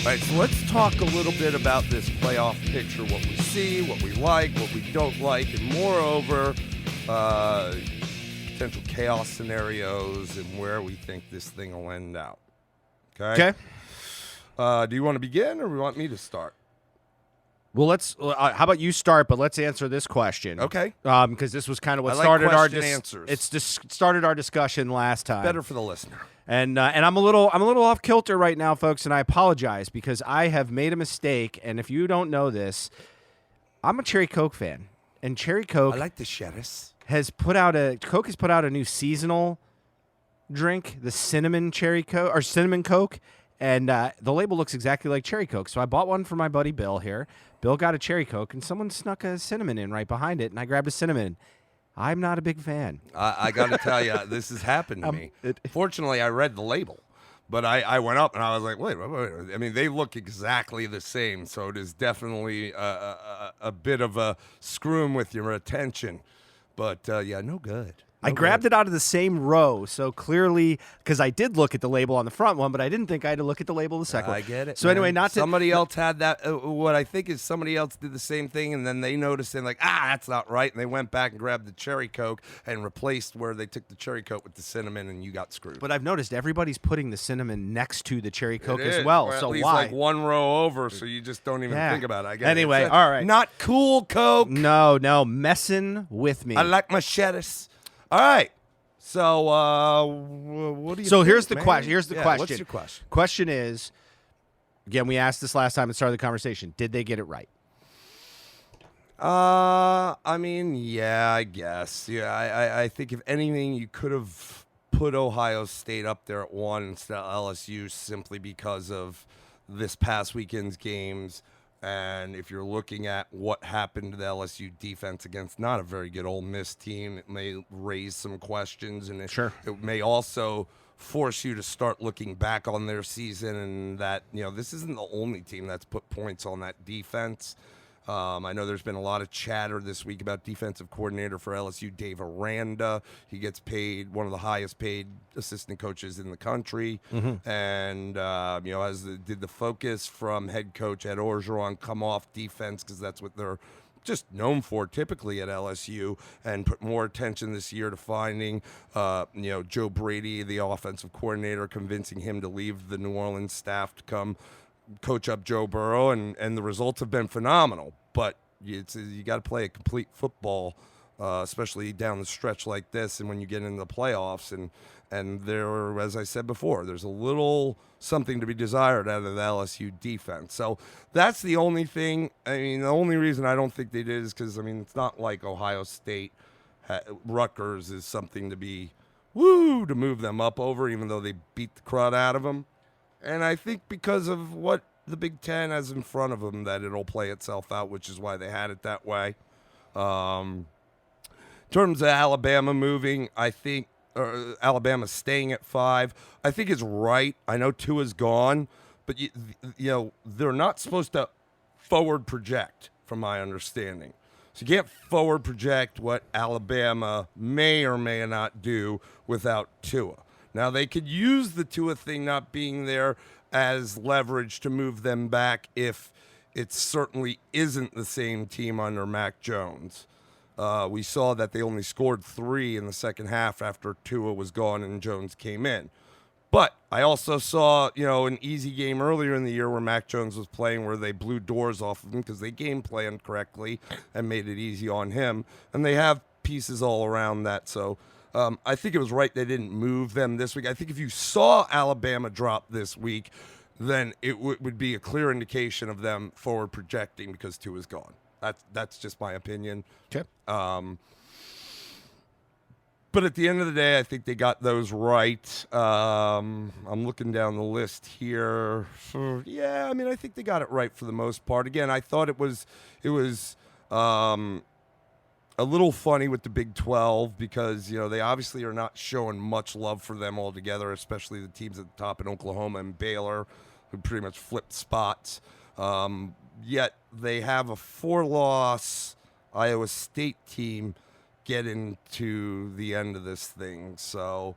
All right, so let's talk a little bit about this playoff picture, what we see, what we like, what we don't like, and moreover, potential chaos scenarios and where we think this thing will end out. Okay? Do you want to begin or do you want me to start? Well, how about you start, but let's answer this question. Okay. Because this was kind of what I like started our question answers. started our discussion last time. Better for the listener. And I'm a little off kilter right now, folks, and I apologize because I have made a mistake. And if you don't know this, I'm a Cherry Coke fan, and Cherry Coke I like the Sherris. Coke has put out a new seasonal drink, the cinnamon Coke, and the label looks exactly like Cherry Coke. So I bought one for my buddy Bill here. Bill got a Cherry Coke, and someone snuck a cinnamon in right behind it, and I grabbed a cinnamon. I'm not a big fan. I got to tell you, this has happened to me. Fortunately, I read the label, but I went up and I was like, wait. I mean, they look exactly the same, so it is definitely a bit of a screw 'em with your attention. But, yeah, no good. I grabbed it out of the same row, so clearly, because I did look at the label on the front one, but I didn't think I had to look at the label on the second one. I get it. So anyway, somebody else had that. What I think is somebody else did the same thing, and then they noticed and like, that's not right, and they went back and grabbed the Cherry Coke and replaced where they took the Cherry Coke with the cinnamon, and you got screwed. But I've noticed everybody's putting the cinnamon next to the Cherry Coke It as is. well. Or so at least why? like one row over, so you just don't even think about it. I get Anyway, it. all right. Not cool, Coke. No, messing with me. I like my Sherris. All right. So, what do you? So think, here's the man? question. Here's the question. What's your question? Question is, again, we asked this last time at the start of the conversation. Did they get it right? I mean, yeah, I guess. Yeah, I think if anything, you could have put Ohio State up there at 1 instead of LSU simply because of this past weekend's games. And if you're looking at what happened to the LSU defense against not a very good Ole Miss team, it may raise some questions, and it may also force you to start looking back on their season and that, this isn't the only team that's put points on that defense. I know there's been a lot of chatter this week about defensive coordinator for LSU, Dave Aranda. He gets paid one of the highest paid assistant coaches in the country. Mm-hmm. And, did the focus from head coach Ed Orgeron come off defense because that's what they're just known for typically at LSU, and put more attention this year to finding, Joe Brady, the offensive coordinator, convincing him to leave the New Orleans staff to come coach up Joe Burrow, and the results have been phenomenal. But you got to play a complete football, especially down the stretch like this, and when you get into the playoffs. And there, as I said before, there's a little something to be desired out of the LSU defense. So that's the only thing. I mean, the only reason I don't think they did is because, it's not like Ohio State, Rutgers is something to be, to move them up over, even though they beat the crud out of them. And I think because of what the Big Ten has in front of them, that it'll play itself out, which is why they had it that way. In terms of Alabama moving, I think Alabama staying at 5, I think is right. I know Tua's gone, but they're not supposed to forward project, from my understanding. So you can't forward project what Alabama may or may not do without Tua. Now, they could use the Tua thing not being there as leverage to move them back if it certainly isn't the same team under Mac Jones. We saw that they only scored 3 in the second half after Tua was gone and Jones came in. But I also saw, an easy game earlier in the year where Mac Jones was playing where they blew doors off of him because they game planned correctly and made it easy on him. And they have pieces all around that, so I think it was right they didn't move them this week. I think if you saw Alabama drop this week, then it would be a clear indication of them forward projecting because Tua's gone. That's just my opinion. Okay. But at the end of the day, I think they got those right. I'm looking down the list here. I think they got it right for the most part. Again, I thought it was a little funny with the Big 12 because, they obviously are not showing much love for them altogether, especially the teams at the top in Oklahoma and Baylor, who pretty much flipped spots. Yet they have a 4-loss Iowa State team get into the end of this thing. So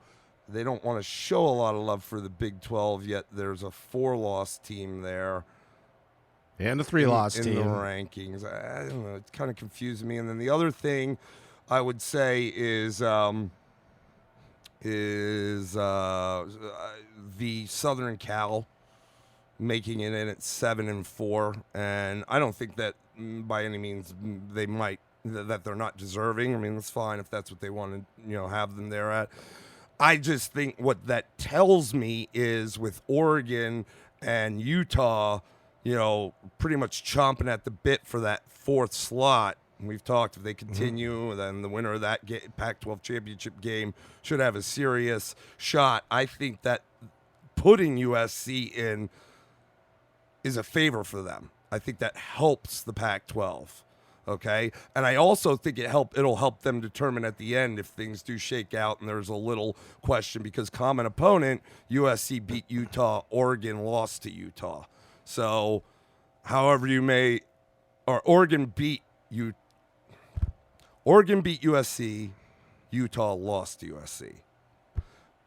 they don't want to show a lot of love for the Big 12, yet there's a 4-loss team there. And a 3-loss in team. the rankings. I don't know. It's kind of confusing me. And then the other thing I would say is the Southern Cal making it in at 7-4, and I don't think that by any means they might that they're not deserving. I mean, it's fine if that's what they want to have them there at. I just think what that tells me is with Oregon and Utah, pretty much chomping at the bit for that 4th slot. We've talked if they continue, then the winner of that Pac-12 championship game should have a serious shot. I think that putting USC in is a favor for them. I think that helps the Pac-12. Okay, and I also think it'll help them determine at the end if things do shake out and there's a little question, because common opponent USC beat Utah, Oregon lost to Utah. So, however you may, or Oregon beat USC, Utah lost to USC.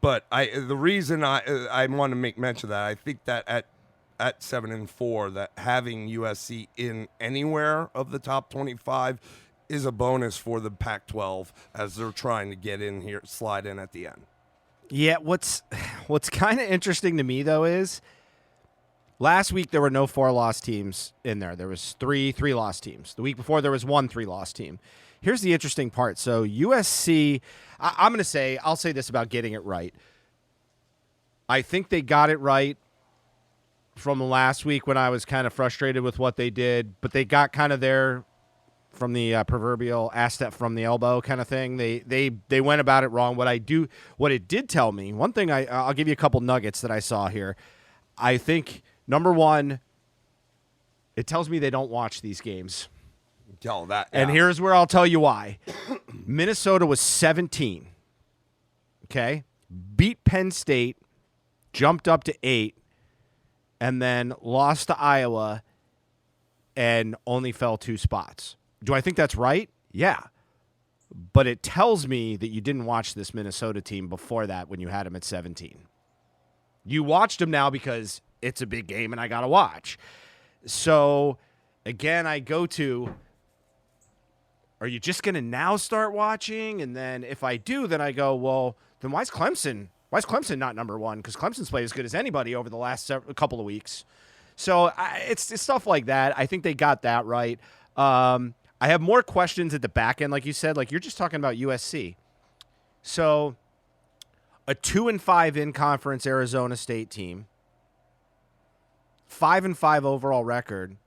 But the reason I want to make mention of that, I think that at 7-4, that having USC in anywhere of the top 25 is a bonus for the Pac-12 as they're trying to get in here, slide in at the end. Yeah, what's kind of interesting to me though is last week there were no 4-loss teams in there. There was 3-3-loss teams. The week before there was 1 3-loss team. Here's the interesting part. So USC, I'll say this about getting it right. I think they got it right from last week when I was kind of frustrated with what they did, but they got kind of there from the proverbial ass step from the elbow kind of thing. They went about it wrong. What it did tell me, one thing I'll give you a couple nuggets that I saw here. I think number one, it tells me they don't watch these games. Tell that. And here's where I'll tell you why. Minnesota was 17. Okay? Beat Penn State, jumped up to 8, and then lost to Iowa and only fell 2 spots. Do I think that's right? Yeah. But it tells me that you didn't watch this Minnesota team before that when you had them at 17. You watched them now because it's a big game and I got to watch. So, again, I go to, are you just going to now start watching? And then if I do, then I go, well, then why is Clemson not number 1? Because Clemson's played as good as anybody over the last couple of weeks. So it's stuff like that. I think they got that right. I have more questions at the back end, like you said. Like you're just talking about USC. So a 2-5 in-conference Arizona State team, 5-5 overall record.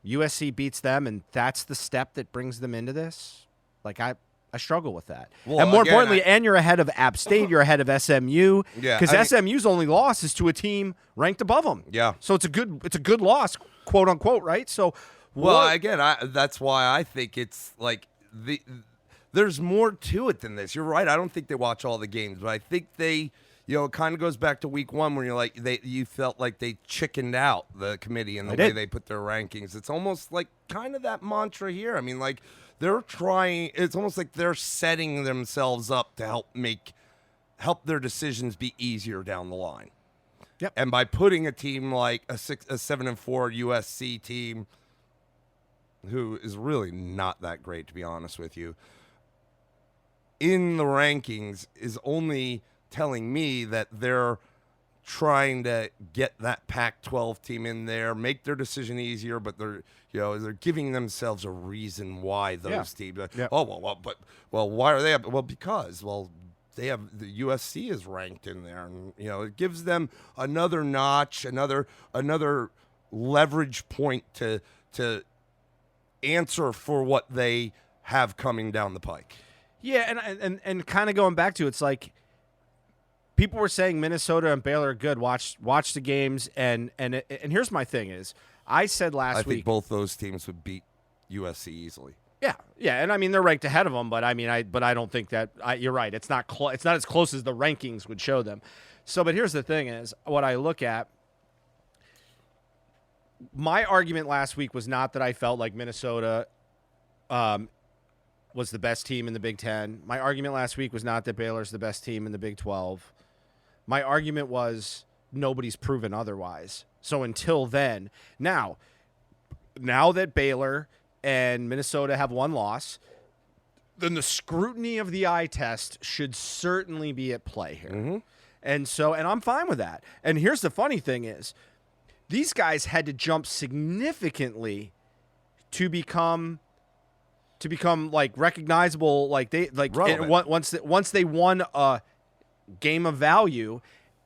USC beats them, and that's the step that brings them into this? Like I struggle with that. Well, and more importantly, and you're ahead of App State, you're ahead of SMU. Yeah, because SMU's only loss is to a team ranked above them. Yeah. So it's a good loss, quote unquote, right? So that's why I think it's like there's more to it than this. You're right. I don't think they watch all the games, but I think they, it kind of goes back to week 1 when you're like you felt like they chickened out, the committee, and the way they put their rankings. It's almost like kind of that mantra here. I mean, like they're trying. It's almost like they're setting themselves up to help their decisions be easier down the line. Yep. And by putting a team like a 7-4 USC team, who is really not that great, to be honest with you, in the rankings is only telling me that they're trying to get that Pac-12 team in there, make their decision easier, but they're giving themselves a reason why those teams. Yeah. Why are they up? Well, because they have the USC is ranked in there, and it gives them another notch, another leverage point to answer for what they have coming down the pike. Yeah, and kind of going back to it's like people were saying Minnesota and Baylor are good. Watch the games, and here's my thing is I said last week I think both those teams would beat USC easily. Yeah, and I mean they're ranked ahead of them, but I don't think that you're right. It's not it's not as close as the rankings would show them. So, but here's the thing is what I look at. My argument last week was not that I felt like Minnesota was the best team in the Big Ten. My argument last week was not that Baylor's the best team in the Big 12. My argument was nobody's proven otherwise. So until then, now that Baylor and Minnesota have one loss, then the scrutiny of the eye test should certainly be at play here. Mm-hmm. And I'm fine with that. And here's the funny thing is, these guys had to jump significantly to become like recognizable, like once they won a game of value,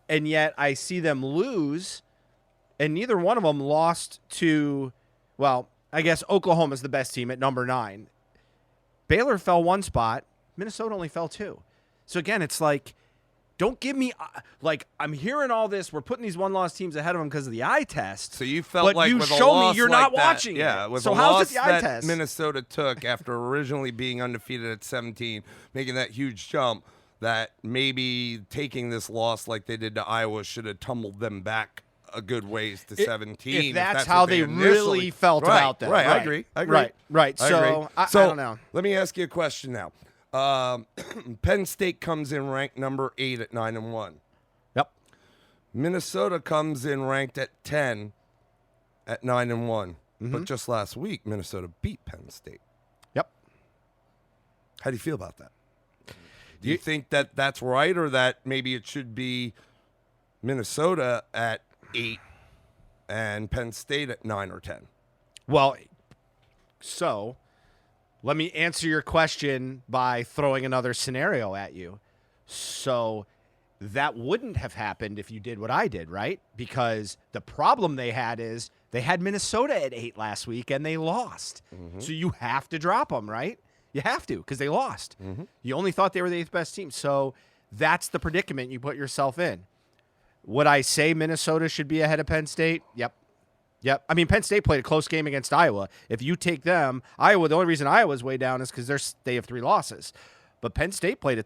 and yet I see them lose, and neither one of them lost to, well, I guess Oklahoma's the best team at number 9. Baylor fell 1 spot. Minnesota only fell 2. So again, it's like, don't give me I'm hearing all this. We're putting these one-loss teams ahead of them because of the eye test. So you felt but like you with a show loss me you're like not that, watching yeah, it. with So a how's loss it the eye that test? Minnesota took after originally being undefeated at 17, making that huge jump, that maybe taking this loss like they did to Iowa should have tumbled them back a good ways to 17. If that's what how they really felt about that. Right, I agree. Right. I So agree. I don't know. Let me ask you a question now. Penn State comes in ranked number 8 at 9-1. Yep. Minnesota comes in ranked at 10 at 9-1. Mm-hmm. But just last week, Minnesota beat Penn State. Yep. How do you feel about that? Do you think that that's right, or that maybe it should be Minnesota at 8 and Penn State at 9 or 10? Well, so let me answer your question by throwing another scenario at you. So that wouldn't have happened if you did what I did, right? Because the problem they had is they had Minnesota at 8 last week and they lost. Mm-hmm. So you have to drop them, right? You have to, because they lost. Mm-hmm. You only thought they were the 8th best team. So that's the predicament you put yourself in. Would I say Minnesota should be ahead of Penn State? Yep. I mean, Penn State played a close game against Iowa. If you take them, Iowa, the only reason Iowa's way down is because they have 3 losses. But Penn State played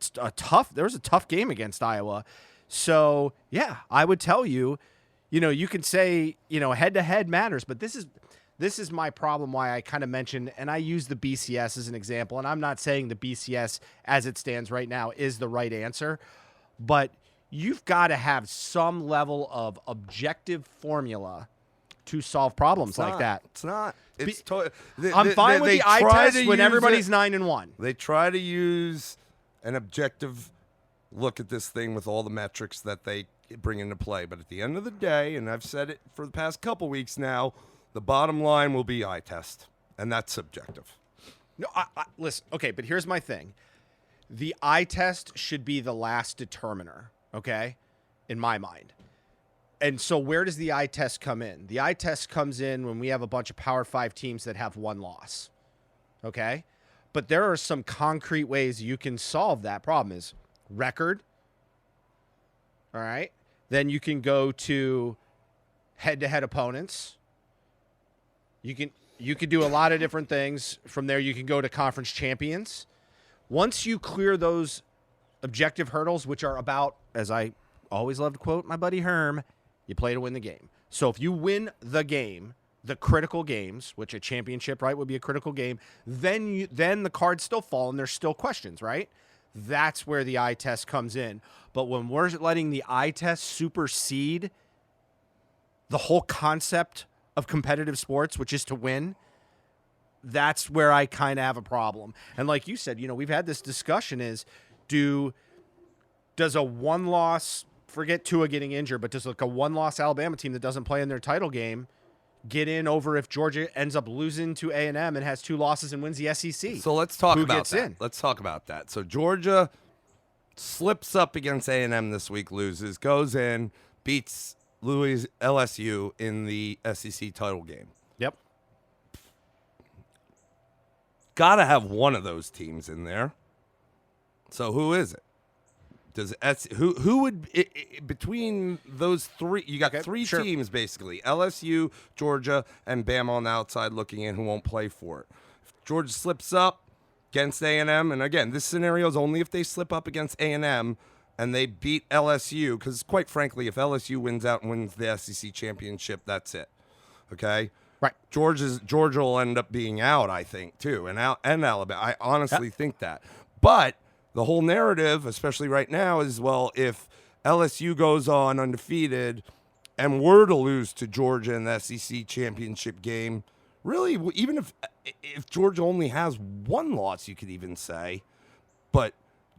there was a tough game against Iowa. So, yeah, I would tell you, you can say, head-to-head matters, but this is my problem, why I kind of mentioned, and I use the BCS as an example, and I'm not saying the BCS as it stands right now is the right answer, but you've got to have some level of objective formula to solve problems like that. It's not. I'm fine with the eye test when everybody's 9-1. They try to use an objective look at this thing with all the metrics that they bring into play. But at the end of the day, and I've said it for the past couple weeks now, the bottom line will be eye test, and that's subjective. No, listen. Okay, but here's my thing: the eye test should be the last determiner. Okay, in my mind. And so where does the eye test come in? The eye test comes in when we have a bunch of Power 5 teams that have 1 loss. Okay? But there are some concrete ways you can solve that problem is record. All right? Then you can go to head-to-head opponents. You can do a lot of different things. From there, you can go to conference champions. Once you clear those objective hurdles, which are about, as I always love to quote my buddy Herm, you play to win the game. So if you win the game, the critical games, which a championship, right, would be a critical game, then the cards still fall and there's still questions, right? That's where the eye test comes in. But when we're letting the eye test supersede the whole concept of competitive sports, which is to win, that's where I kind of have a problem. And like you said, we've had this discussion is, does a 1-loss, forget Tua getting injured, but does a 1-loss Alabama team that doesn't play in their title game get in over if Georgia ends up losing to A&M and has 2 losses and wins the SEC? So let's talk Who about gets that. in? Let's talk about that. So Georgia slips up against A&M this week, loses, goes in, beats LSU in the SEC title game. Yep. Got to have one of those teams in there. So who is it? Who would between those 3? You got 3 sure. teams basically: LSU, Georgia, and Bama on the outside looking in, who won't play for it. If Georgia slips up against A&M, and again, this scenario is only if they slip up against A&M and they beat LSU, because quite frankly, if LSU wins out and wins the SEC championship, that's it. Okay. Right. Georgia will end up being out, I think, too, and Alabama. I honestly think that. But the whole narrative, especially right now, is, well, if LSU goes on undefeated and were to lose to Georgia in the SEC championship game, really, even if Georgia only has one loss, you could even say, but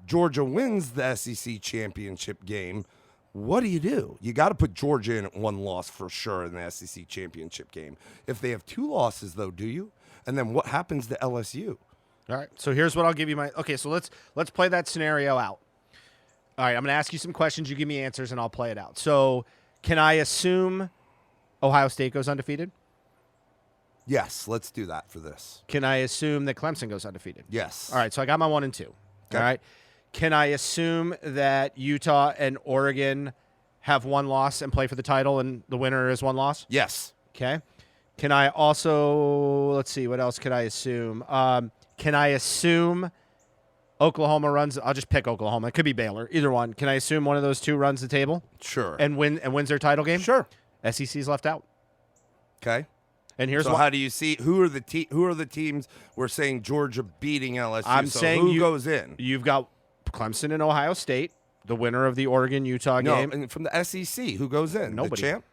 Georgia wins the SEC championship game, what do? You got to put Georgia in at one loss for sure in the SEC championship game. If they have two losses, though, do you? And then what happens to LSU? All right. So here's what I'll give you okay, so let's play that scenario out. All right, I'm going to ask you some questions. You give me answers, and I'll play it out. So can I assume Ohio State goes undefeated? Yes, let's do that for this. Can I assume that Clemson goes undefeated? Yes. All right, so I got my 1 and 2. Okay. All right. Can I assume that Utah and Oregon have one loss and play for the title, and the winner is one loss? Yes. Okay. Can I also, let's see, what else could I assume? Can I assume Oklahoma runs? I'll just pick Oklahoma. It could be Baylor. Either one. Can I assume one of those two runs the table? Sure. And wins their title game? Sure. SEC's left out. Okay. And here's so what. How do you see who are the teams we're saying Georgia beating LSU? I'm saying who goes in? You've got Clemson and Ohio State, the winner of the Oregon-Utah game. No, and from the SEC, who goes in? Nobody. The champ?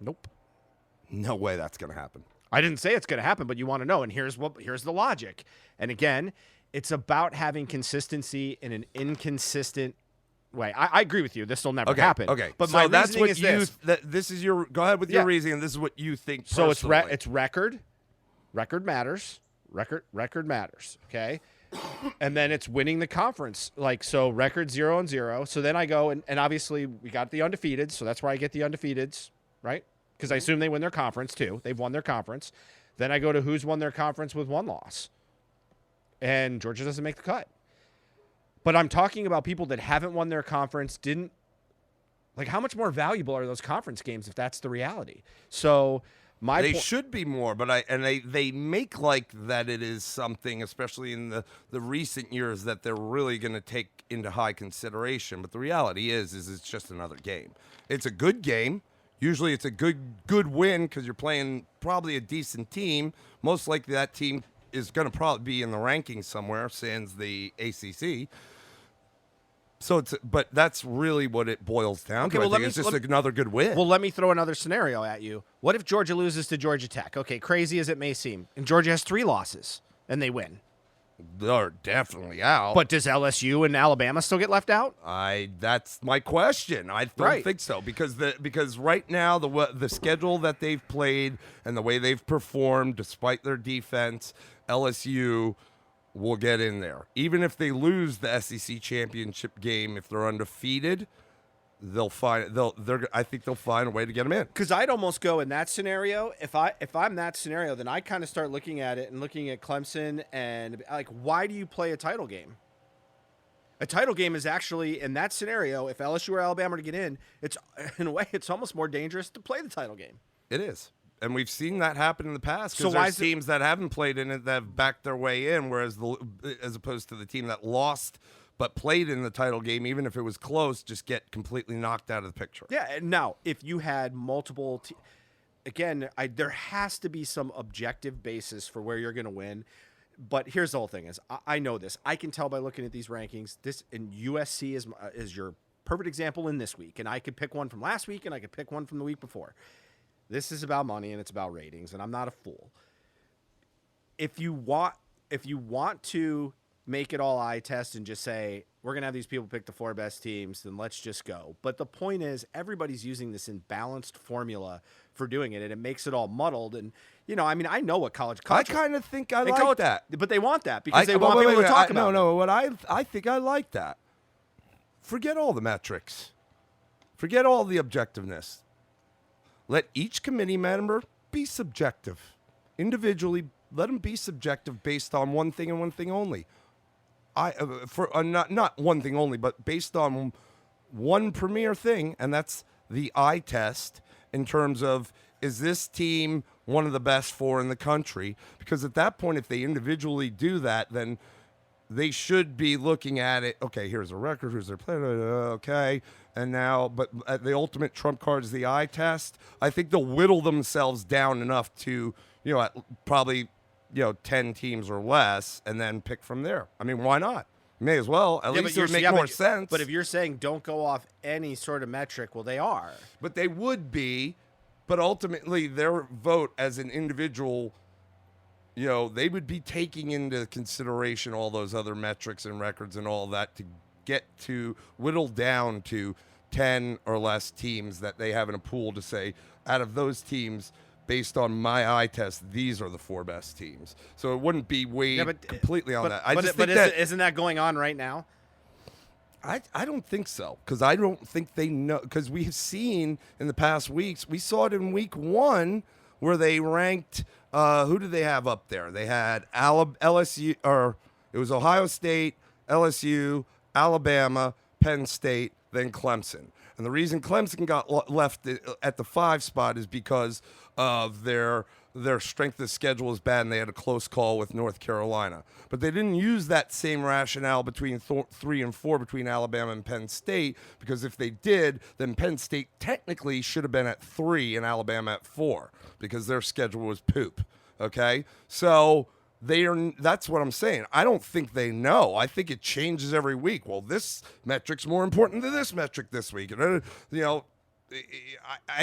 Nope. No way that's going to happen. I didn't say it's going to happen, but you want to know, and here's the logic. And again, it's about having consistency in an inconsistent way. I agree with you. This will never happen. Okay. But so my that's reasoning what is you. this. This is your. Go ahead with your reasoning. This is what you think. So personally. it's record. Record matters. Record matters. Okay. And then it's winning the conference. Like, so record 0-0. So then I go and obviously we got the undefeated. So that's where I get the undefeateds, right? Because I assume they win their conference too. They've won their conference. Then I go to who's won their conference with one loss. And Georgia doesn't make the cut. But I'm talking about people that haven't won their conference, didn't. Like, how much more valuable are those conference games if that's the reality? So they should be more, but they make like that it is something, especially in the recent years, that they're really going to take into high consideration. But the reality is it's just another game. It's a good game. Usually it's a good win because you're playing probably a decent team. Most likely that team is going to probably be in the rankings somewhere, sans the ACC. So but that's really what it boils down to. I think it's just another good win. Well, let me throw another scenario at you. What if Georgia loses to Georgia Tech? Okay, crazy as it may seem, and Georgia has 3 losses and they win. They're definitely out. But does LSU and Alabama still get left out? That's my question. I don't think so because right now the schedule that they've played and the way they've performed, despite their defense, LSU will get in there. Even if they lose the SEC championship game, if they're undefeated, I think they'll find a way to get them in. Because I'd almost go in that scenario. If I'm that scenario, then I kind of start looking at it and looking at Clemson and like, why do you play a title game? A title game is actually, in that scenario, if LSU or Alabama are to get in, it's in a way it's almost more dangerous to play the title game. It is. And we've seen that happen in the past because So there's teams that haven't played in it that have backed their way in, whereas as opposed to the team that lost but played in the title game, even if it was close, just get completely knocked out of the picture. Yeah, and now, if you had multiple there has to be some objective basis for where you're going to win. But here's the whole thing is, I know this. I can tell by looking at these rankings. And USC is your perfect example in this week. And I could pick one from last week, and I could pick one from the week before. This is about money, and it's about ratings, and I'm not a fool. If you want to make it all eye test and just say, we're going to have these people pick the 4 best teams, then let's just go. But the point is, everybody's using this imbalanced formula for doing it, and it makes it all muddled. And, I know what college I kind of think I like that. But they want that because they want people to talk about it. No, what I think I like that. Forget all the metrics. Forget all the objectiveness. Let each committee member be subjective. Individually, let them be subjective based on one thing and one thing only. Not one thing only, but based on one premier thing, and that's the eye test in terms of, is this team one of the best 4 in the country? Because at that point, if they individually do that, then they should be looking at it. Okay, here's a record. Here's their plan. Okay, and now, but the ultimate trump card is the eye test. I think they'll whittle themselves down enough to, probably, 10 teams or less, and then pick from there. I mean, why not? May as well. At least it would make more sense. But if you're saying don't go off any sort of metric, well, they are. But they would be. But ultimately, their vote as an individual, they would be taking into consideration all those other metrics and records and all that to get to whittle down to 10 or less teams that they have in a pool to say, out of those teams, based on my eye test, these are the 4 best teams. So it wouldn't be weighed completely on that. Isn't that going on right now? I don't think so, because I don't think they know. Because we have seen in the past weeks, we saw it in week 1 where they ranked. Who did they have up there? They had LSU, or it was Ohio State, LSU, Alabama, Penn State, then Clemson. And the reason Clemson got left at the 5 spot is because of their strength of schedule is bad, and they had a close call with North Carolina. But they didn't use that same rationale between 3 and 4 between Alabama and Penn State, because if they did, then Penn State technically should have been at 3 and Alabama at 4, because their schedule was poop. Okay? So that's what I'm saying. I don't think they know. I think it changes every week. Well, this metric's more important than this metric this week. I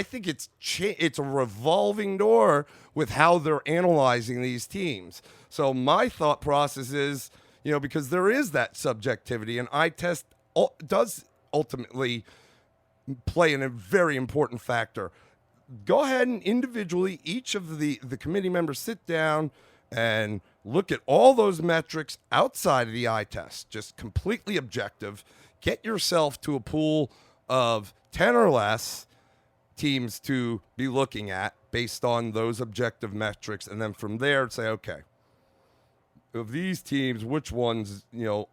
think it's a revolving door with how they're analyzing these teams. So my thought process is, because there is that subjectivity, and eye test does ultimately play a very important factor. Go ahead and individually, each of the committee members sit down and look at all those metrics outside of the eye test, just completely objective. Get yourself to a pool of 10 or less teams to be looking at based on those objective metrics, and then from there say, okay, of these teams, which ones,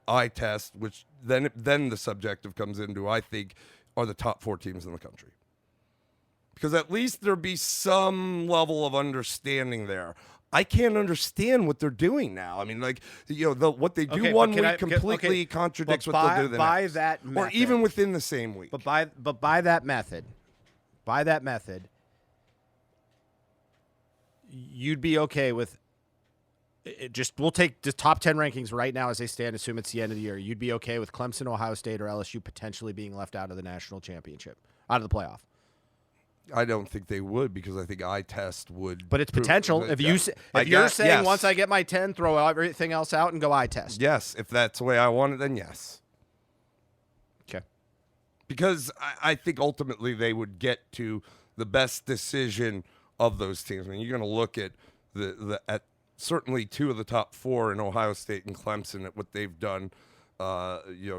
eye test, which then the subjective comes into, I think, are the top 4 teams in the country. Because at least there'll be some level of understanding there. I can't understand what they're doing now. I mean, what they do one week completely contradicts what they'll do the next. That method, or even within the same week. But by that method, you'd be okay with it. We'll take the top 10 rankings right now as they stand. Assume it's the end of the year. You'd be okay with Clemson, Ohio State, or LSU potentially being left out of the national championship, out of the playoff. I don't think they would, because I think eye test would. But it's potential. If you're saying yes, once I get my 10, throw everything else out and go eye test. Yes, if that's the way I want it, then yes. Okay. Because I think ultimately they would get to the best decision of those teams. I mean, you're going to look at at certainly 2 of the top 4 in Ohio State and Clemson at what they've done.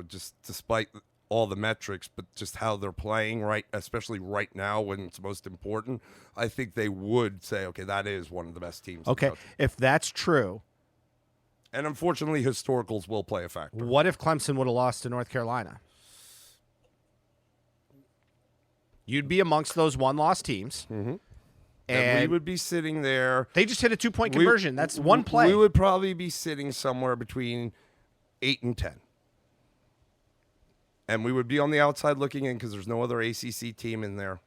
Just despite all the metrics, but just how they're playing especially right now when it's most important. I think they would say, okay, that is one of the best teams. Okay, if that's true. And unfortunately, historicals will play a factor. What if Clemson would have lost to North Carolina? You'd be amongst those 1-loss teams. Mm-hmm. And we would be sitting there. They just hit a 2-point conversion. That's one play. We would probably be sitting somewhere between 8 and 10. And we would be on the outside looking in, because there's no other ACC team in there.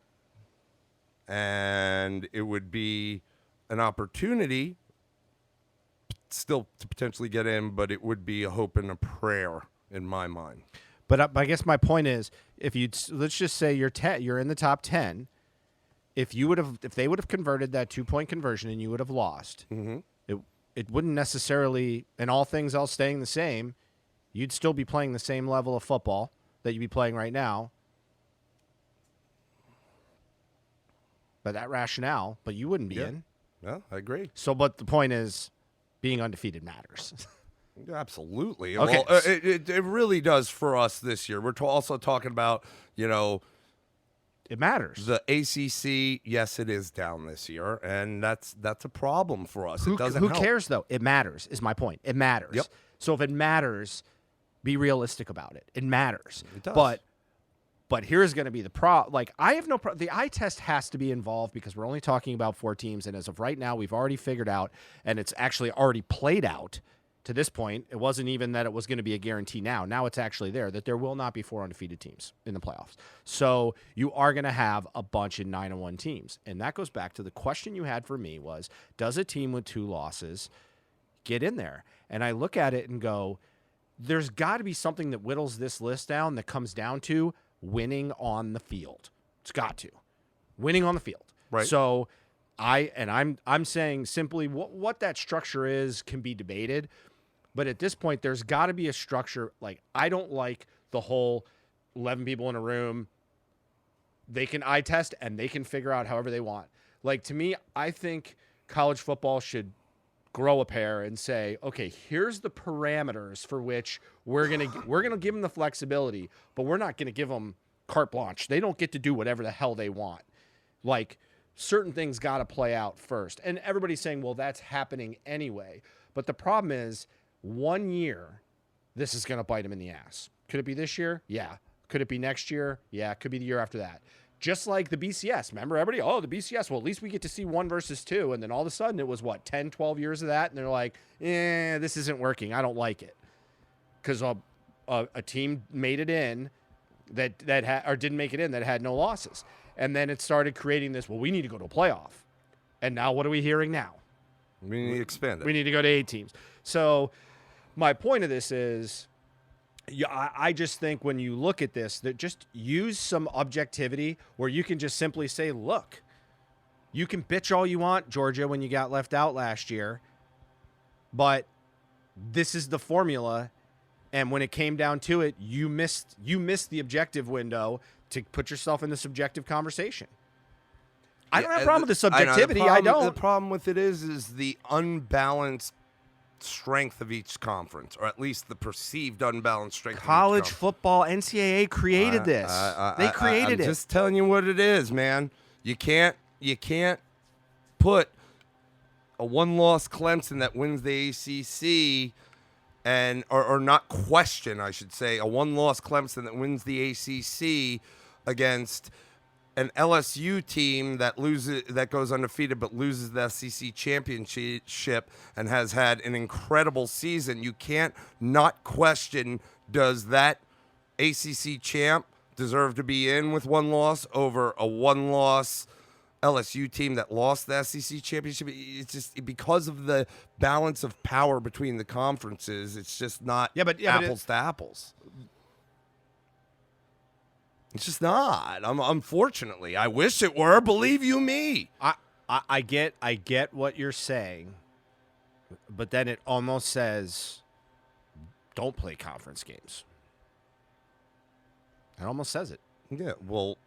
And it would be an opportunity still to potentially get in, but it would be a hope and a prayer in my mind. But I guess my point is, let's just say you're in the top 10. If they would have converted that 2-point conversion and you would have lost, mm-hmm. it wouldn't necessarily, and all things else staying the same, you'd still be playing the same level of football that you'd be playing right now. By that rationale, but you wouldn't be in. Yeah, I agree. So, but the point is, being undefeated matters. Absolutely. Okay. Well, it really does for us this year. We're also talking about, it matters. The ACC, yes, it is down this year, and that's a problem for us. It doesn't Who help. cares, though? It matters, is my point. It matters. Yep. So if it matters, be realistic about it. It matters. It does. But here's going to be the I have no problem. The eye test has to be involved because we're only talking about 4 teams, and as of right now, we've already figured out, and it's actually already played out to this point, it wasn't even that it was going to be a guarantee now. Now it's actually there that there will not be 4 undefeated teams in the playoffs. So you are going to have a bunch of 9-1 teams. And that goes back to the question you had for me was, does a team with 2 losses get in there? And I look at it and go, there's got to be something that whittles this list down that comes down to winning on the field. It's got to. Winning on the field. Right. So I'm saying simply what that structure is can be debated. But at this point, there's got to be a structure. Like, I don't like the whole 11 people in a room. They can eye test and they can figure out however they want. Like, to me, I think college football should grow a pair and say, okay, here's the parameters for which we're gonna give them the flexibility, but we're not gonna give them carte blanche. They don't get to do whatever the hell they want. Like, certain things got to play out first. And everybody's saying, well, that's happening anyway. But the problem is, 1 year, this is going to bite them in the ass. Could it be this year? Yeah. Could it be next year? Yeah. Could be the year after that. Just like the BCS. Remember, everybody, oh, the BCS, well, at least we get to see 1 versus 2. And then all of a sudden, it was, 10, 12 years of that? And they're like, this isn't working. I don't like it. Because a team made it in that had, or didn't make it in that had no losses. And then it started creating this, well, we need to go to a playoff. And now what are we hearing now? We need to expand it. We need to go to 8 teams. So my point of this is, I just think when you look at this, that just use some objectivity where you can just simply say, look, you can bitch all you want, Georgia, when you got left out last year, but this is the formula. And when it came down to it, you missed the objective window to put yourself in the subjective conversation. I don't have a problem with the subjectivity. I don't. The problem with it is the unbalanced strength of each conference, or at least the perceived unbalanced strength. College football, NCAA created this. They created it. I'm just telling you what it is, man. You can't put a 1-loss Clemson that wins the ACC and or not question, I should say, a 1-loss Clemson that wins the ACC against an LSU team that goes undefeated but loses the SEC championship and has had an incredible season. You can't not question, does that ACC champ deserve to be in with 1 loss over a 1-loss LSU team that lost the SEC championship? It's just because of the balance of power between the conferences. It's just not apples to apples. It's just not. Unfortunately, I wish it were. Believe you me. I get what you're saying, but then it almost says, don't play conference games. It almost says it. Yeah, well,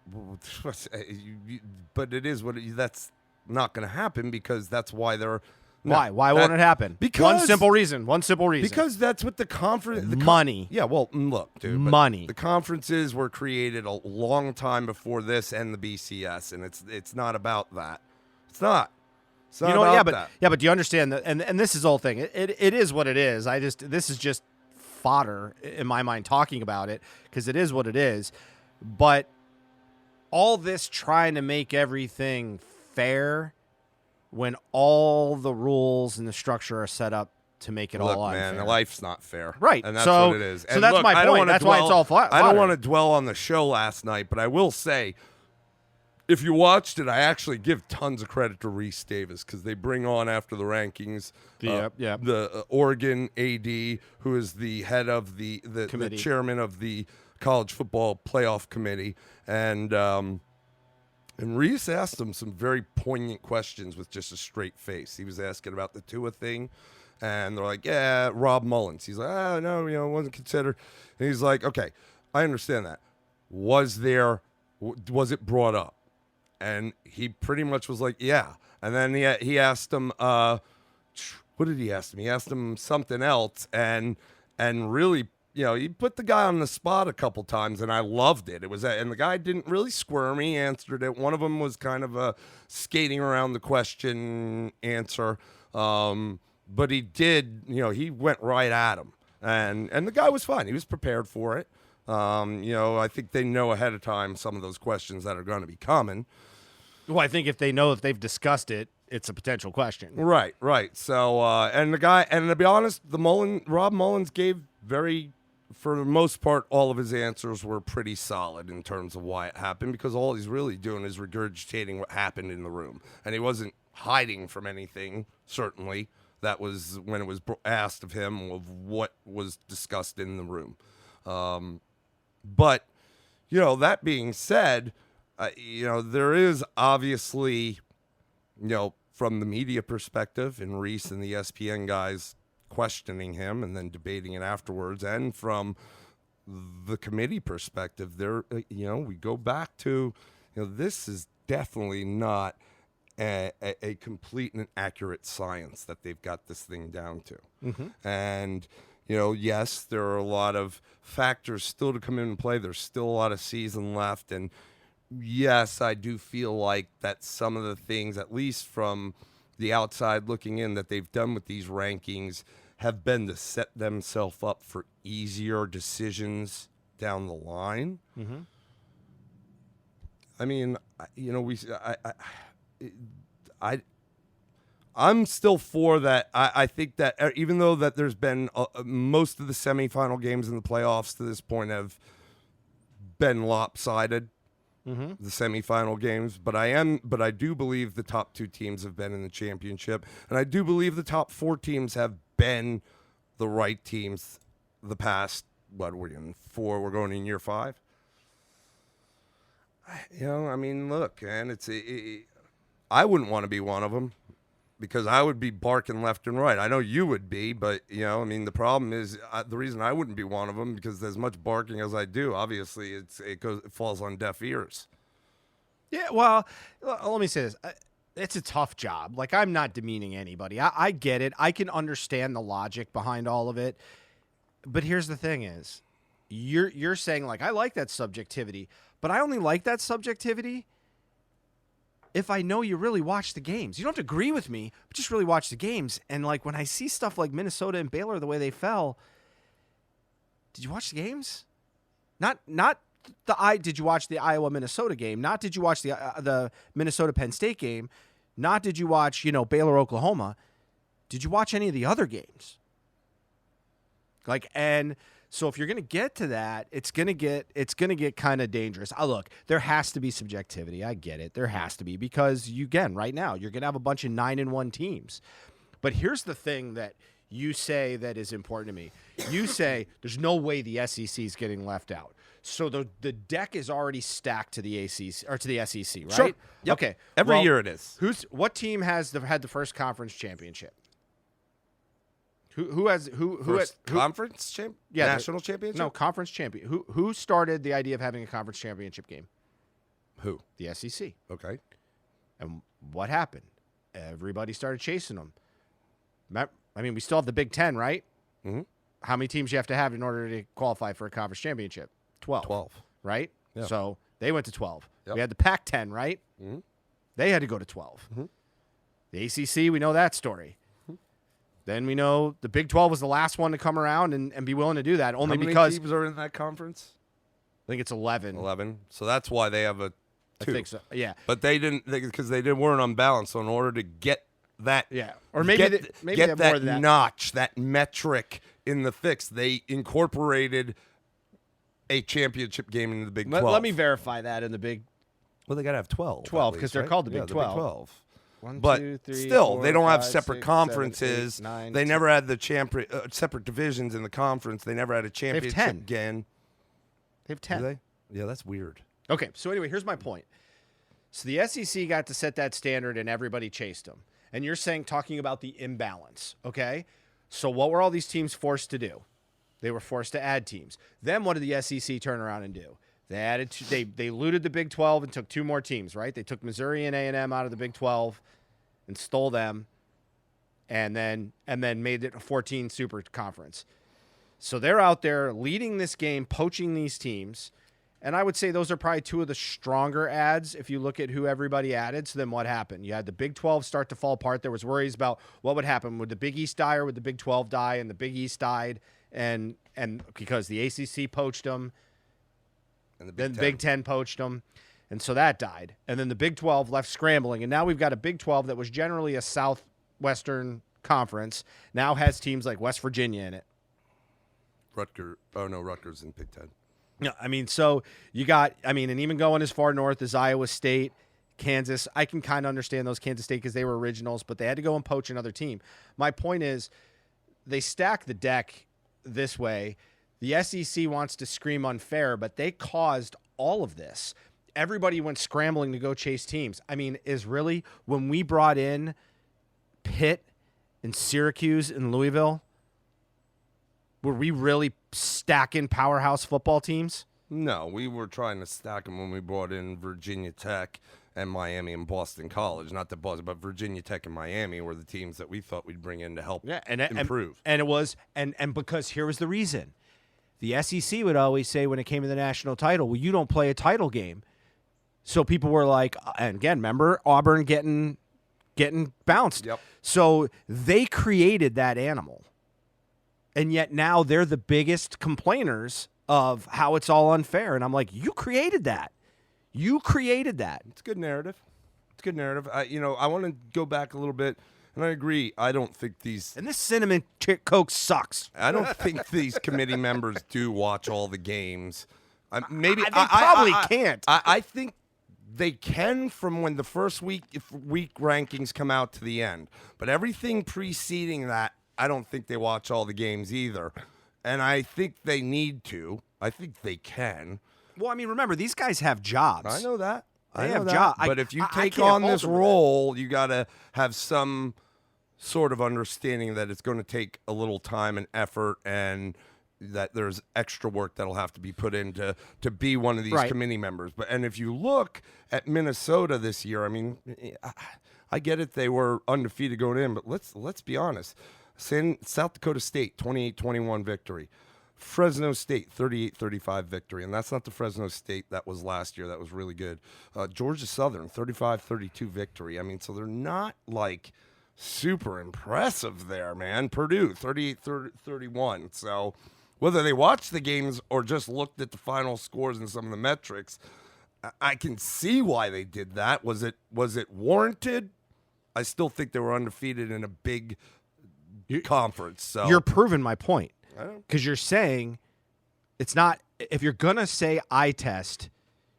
but it is that's not going to happen because that's why they're. Why won't it happen? Because one simple reason. Because that's what the conference. Money. Yeah, well, look, dude. Money. The conferences were created a long time before this and the BCS, and it's not about that. It's not. It's not about that. But do you understand that? And this is the whole thing. It is what it is. This is just fodder in my mind talking about it because it is what it is. But all this trying to make everything fair when all the rules and the structure are set up to make it all unfair. Man, life's not fair. Right. And that's what it is. So and that's look, my point. That's why it's all fodder. I don't want to dwell on the show last night, but I will say, if you watched it, I actually give tons of credit to Reese Davis because they bring on after the rankings the Oregon AD, who is the head of the chairman of the College Football Playoff Committee, and Reese asked him some very poignant questions with just a straight face. He was asking about the Tua thing, and they're like, yeah, Rob Mullins. He's like, oh, no, it wasn't considered. And he's like, okay, I understand that. Was it brought up? And he pretty much was like, yeah. And then he asked him, what did he ask him? He asked him something else, and really, he put the guy on the spot a couple times, and I loved it. And the guy didn't really squirm. He answered it. One of them was kind of a skating around the question answer, but he did. He went right at him, and the guy was fine. He was prepared for it. I think they know ahead of time some of those questions that are going to be coming. Well, I think if they know if they've discussed it, it's a potential question. Right. So, and to be honest, Rob Mullins gave for the most part, all of his answers were pretty solid in terms of why it happened, because all he's really doing is regurgitating what happened in the room, and he wasn't hiding from anything. Certainly, that was when it was asked of him of what was discussed in the room. But that being said, there is obviously, from the media perspective, and Reese and the ESPN guys questioning him and then debating it afterwards, and from the committee perspective, we go back to, this is definitely not a complete and accurate science that they've got this thing down to. Mm-hmm. And, yes, there are a lot of factors still to come in and play. There's still a lot of season left. And yes, I do feel like that some of the things, at least from the outside looking in, that they've done with these rankings have been to set themselves up for easier decisions down the line. Mm-hmm. I mean, I'm still for that. I think that even though that there's been most of the semifinal games in the playoffs to this point have been lopsided, mm-hmm. the semifinal games, but I do believe the top 2 teams have been in the championship, and I do believe the top 4 teams have been the right teams the past, what we're in 4, we're going in year 5. I mean, look, man, I wouldn't want to be one of them, because I would be barking left and right. I know you would be, but, the problem is the reason I wouldn't be one of them, because as much barking as I do, obviously it falls on deaf ears. Yeah, well, let me say this. It's a tough job. Like, I'm not demeaning anybody. I get it. I can understand the logic behind all of it. But here's the thing is, you're saying, like, I like that subjectivity, but I only like that subjectivity if I know you really watch the games. You don't have to agree with me, but just really watch the games. And, like, when I see stuff like Minnesota and Baylor, the way they fell, did you watch the games? Not did you watch the Iowa-Minnesota game? Not did you watch the Minnesota-Penn State game? Not did you watch, Baylor-Oklahoma? Did you watch any of the other games? And so if you're going to get to that, it's going to get kind of dangerous. Look, there has to be subjectivity. I get it. There has to be, because right now you're going to have a bunch of 9-1 teams. But here's the thing that you say that is important to me. You say there's no way the SEC is getting left out. So the deck is already stacked to the ACC or to the SEC, right? Sure. Yep. Okay. Every year it is. What team has had the first conference championship? Who conference champ? Yeah, national championship? No, conference champion. Who started the idea of having a conference championship game? Who? The SEC. Okay. And what happened? Everybody started chasing them. I mean, we still have the Big Ten, right? Mm-hmm. How many teams you have to have in order to qualify for a conference championship? 12. Right? Yeah. So they went to 12. Yep. We had the Pac-10, right? Mm-hmm. They had to go to 12. Mm-hmm. The ACC, we know that story. Mm-hmm. Then we know the Big 12 was the last one to come around and be willing to do that, only because... How many teams are in that conference? I think it's 11. 11. So that's why they have a 2. I think so, yeah. But they didn't, because they weren't unbalanced. So in order to get that... Yeah. Or maybe they have more than that. Notch, that metric in the fix, they incorporated a championship game into the Big 12. Let me verify that in the Big... Well, they got to have 12. 12, because they're called the Big 12. The Big 12. 1, but 2, 3, still, 4, they don't 5, have separate 6, conferences. 7, 8, 9, they 10. never had the separate divisions in the conference. They never had a championship game. They have 10. Do they? Yeah, that's weird. Okay, so anyway, here's my point. So the SEC got to set that standard, and everybody chased them. And you're talking about the imbalance, okay? So what were all these teams forced to do? They were forced to add teams. Then what did the SEC turn around and do? They looted the Big 12 and took 2 more teams, right? They took Missouri and A&M out of the Big 12 and stole them, and then made it a 14 super conference. So they're out there leading this game, poaching these teams. And I would say those are probably 2 of the stronger ads if you look at who everybody added. So then what happened? You had the Big 12 start to fall apart. There was worries about what would happen. Would the Big East die or would the Big 12 die? And the Big East died, and because the ACC poached them, and then the Big 10 poached them. And so that died. And then the Big 12 left scrambling. And now we've got a Big 12 that was generally a Southwestern conference, now has teams like West Virginia in it. Rutgers in Big Ten. Yeah, I mean, so you got, and even going as far north as Iowa State, Kansas, I can kind of understand those Kansas State because they were originals, but they had to go and poach another team. My point is, they stack the deck this way. The SEC wants to scream unfair, but they caused all of this. Everybody went scrambling to go chase teams. I mean, is really when we brought in Pitt and Syracuse and Louisville, were we really stacking powerhouse football teams? No, we were trying to stack them when we brought in Virginia Tech and Miami and Boston College. Not the Boston, but Virginia Tech and Miami were the teams that we thought we'd bring in to help improve. And it was, and because here was the reason. The SEC would always say when it came to the national title, well, you don't play a title game. So people were like, and again, remember Auburn getting bounced. Yep. So they created that animal. And yet now they're the biggest complainers of how it's all unfair. And I'm like, you created that. You created that. It's a good narrative. I want to go back a little bit, and I agree. I don't think these... And this cinnamon Coke sucks. I don't think these committee members do watch all the games. Maybe they probably can't. I think they can from when the first week rankings come out to the end. But everything preceding that, I don't think they watch all the games either. And I think they need to. I think they can. Well, I mean, remember, these guys have jobs. I know that. They have jobs. But if you take on this role, you got to have some sort of understanding that it's going to take a little time and effort, and that there's extra work that'll have to be put in to be one of these committee members. And if you look at Minnesota this year, I mean, I get it, they were undefeated going in, but let's be honest. South Dakota State, 28-21 victory. Fresno State, 38-35 victory. And that's not the Fresno State that was last year. That was really good. Georgia Southern, 35-32 victory. I mean, so they're not, like, super impressive there, man. Purdue, 38-31. So whether they watched the games or just looked at the final scores and some of the metrics, I can see why they did that. Was it warranted? I still think they were undefeated in a big conference. So you're proving my point. Because you're saying it's not, if you're going to say eye test,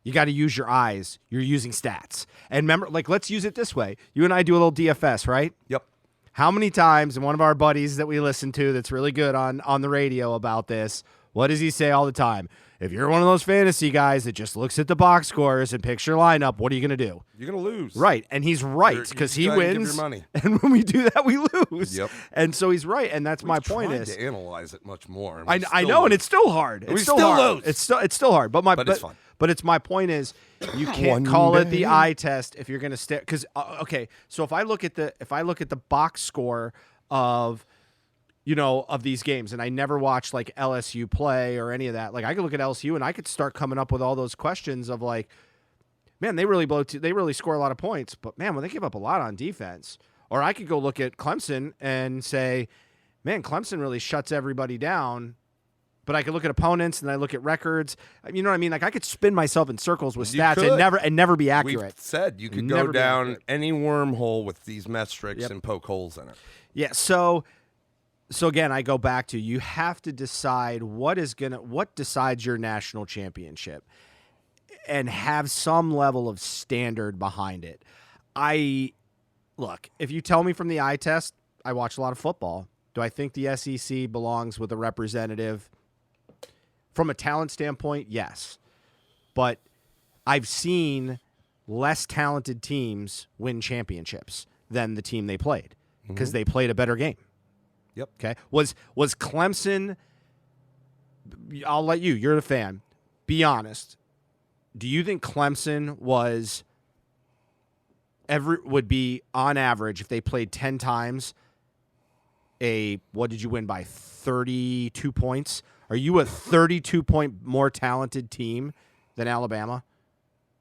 you got to use your eyes. You're using stats. And remember, like, let's use it this way. You and I do a little DFS, right? Yep. How many times, and one of our buddies that we listen to that's really good on the radio about this, what does he say all the time? If you're one of those fantasy guys that just looks at the box scores and picks your lineup, what are you going to do? You're going to lose. Right. And he's right because he wins. Give your money. And when we do that, we lose. Yep. And so he's right. And that's my point is. To analyze it much more. I know, and it's still hard. It's still hard. It's still hard. But it's fun. But it's my point is you can't call it the eye test if you're going to stay. Because okay, so if I look at the box score of these games, and I never watched like LSU play or any of that. Like I could look at LSU and I could start coming up with all those questions of like, man, they really score a lot of points, but man, when they give up a lot on defense. Or I could go look at Clemson and say, man, Clemson really shuts everybody down. But I could look at opponents and I look at records. You know what I mean? Like I could spin myself in circles with stats and never be accurate. We've said you could go down any wormhole with these metrics and poke holes in it. Yeah. So again, I go back to you have to decide what decides your national championship and have some level of standard behind it. Look, if you tell me from the eye test, I watch a lot of football. Do I think the SEC belongs with a representative? From a talent standpoint, yes. But I've seen less talented teams win championships than the team they played because they played a better game. Yep. Okay. Was Clemson, I'll let you're the fan, be honest. Do you think Clemson would be on average if they played 10 times what did you win by 32 points? Are you a 32-point more talented team than Alabama?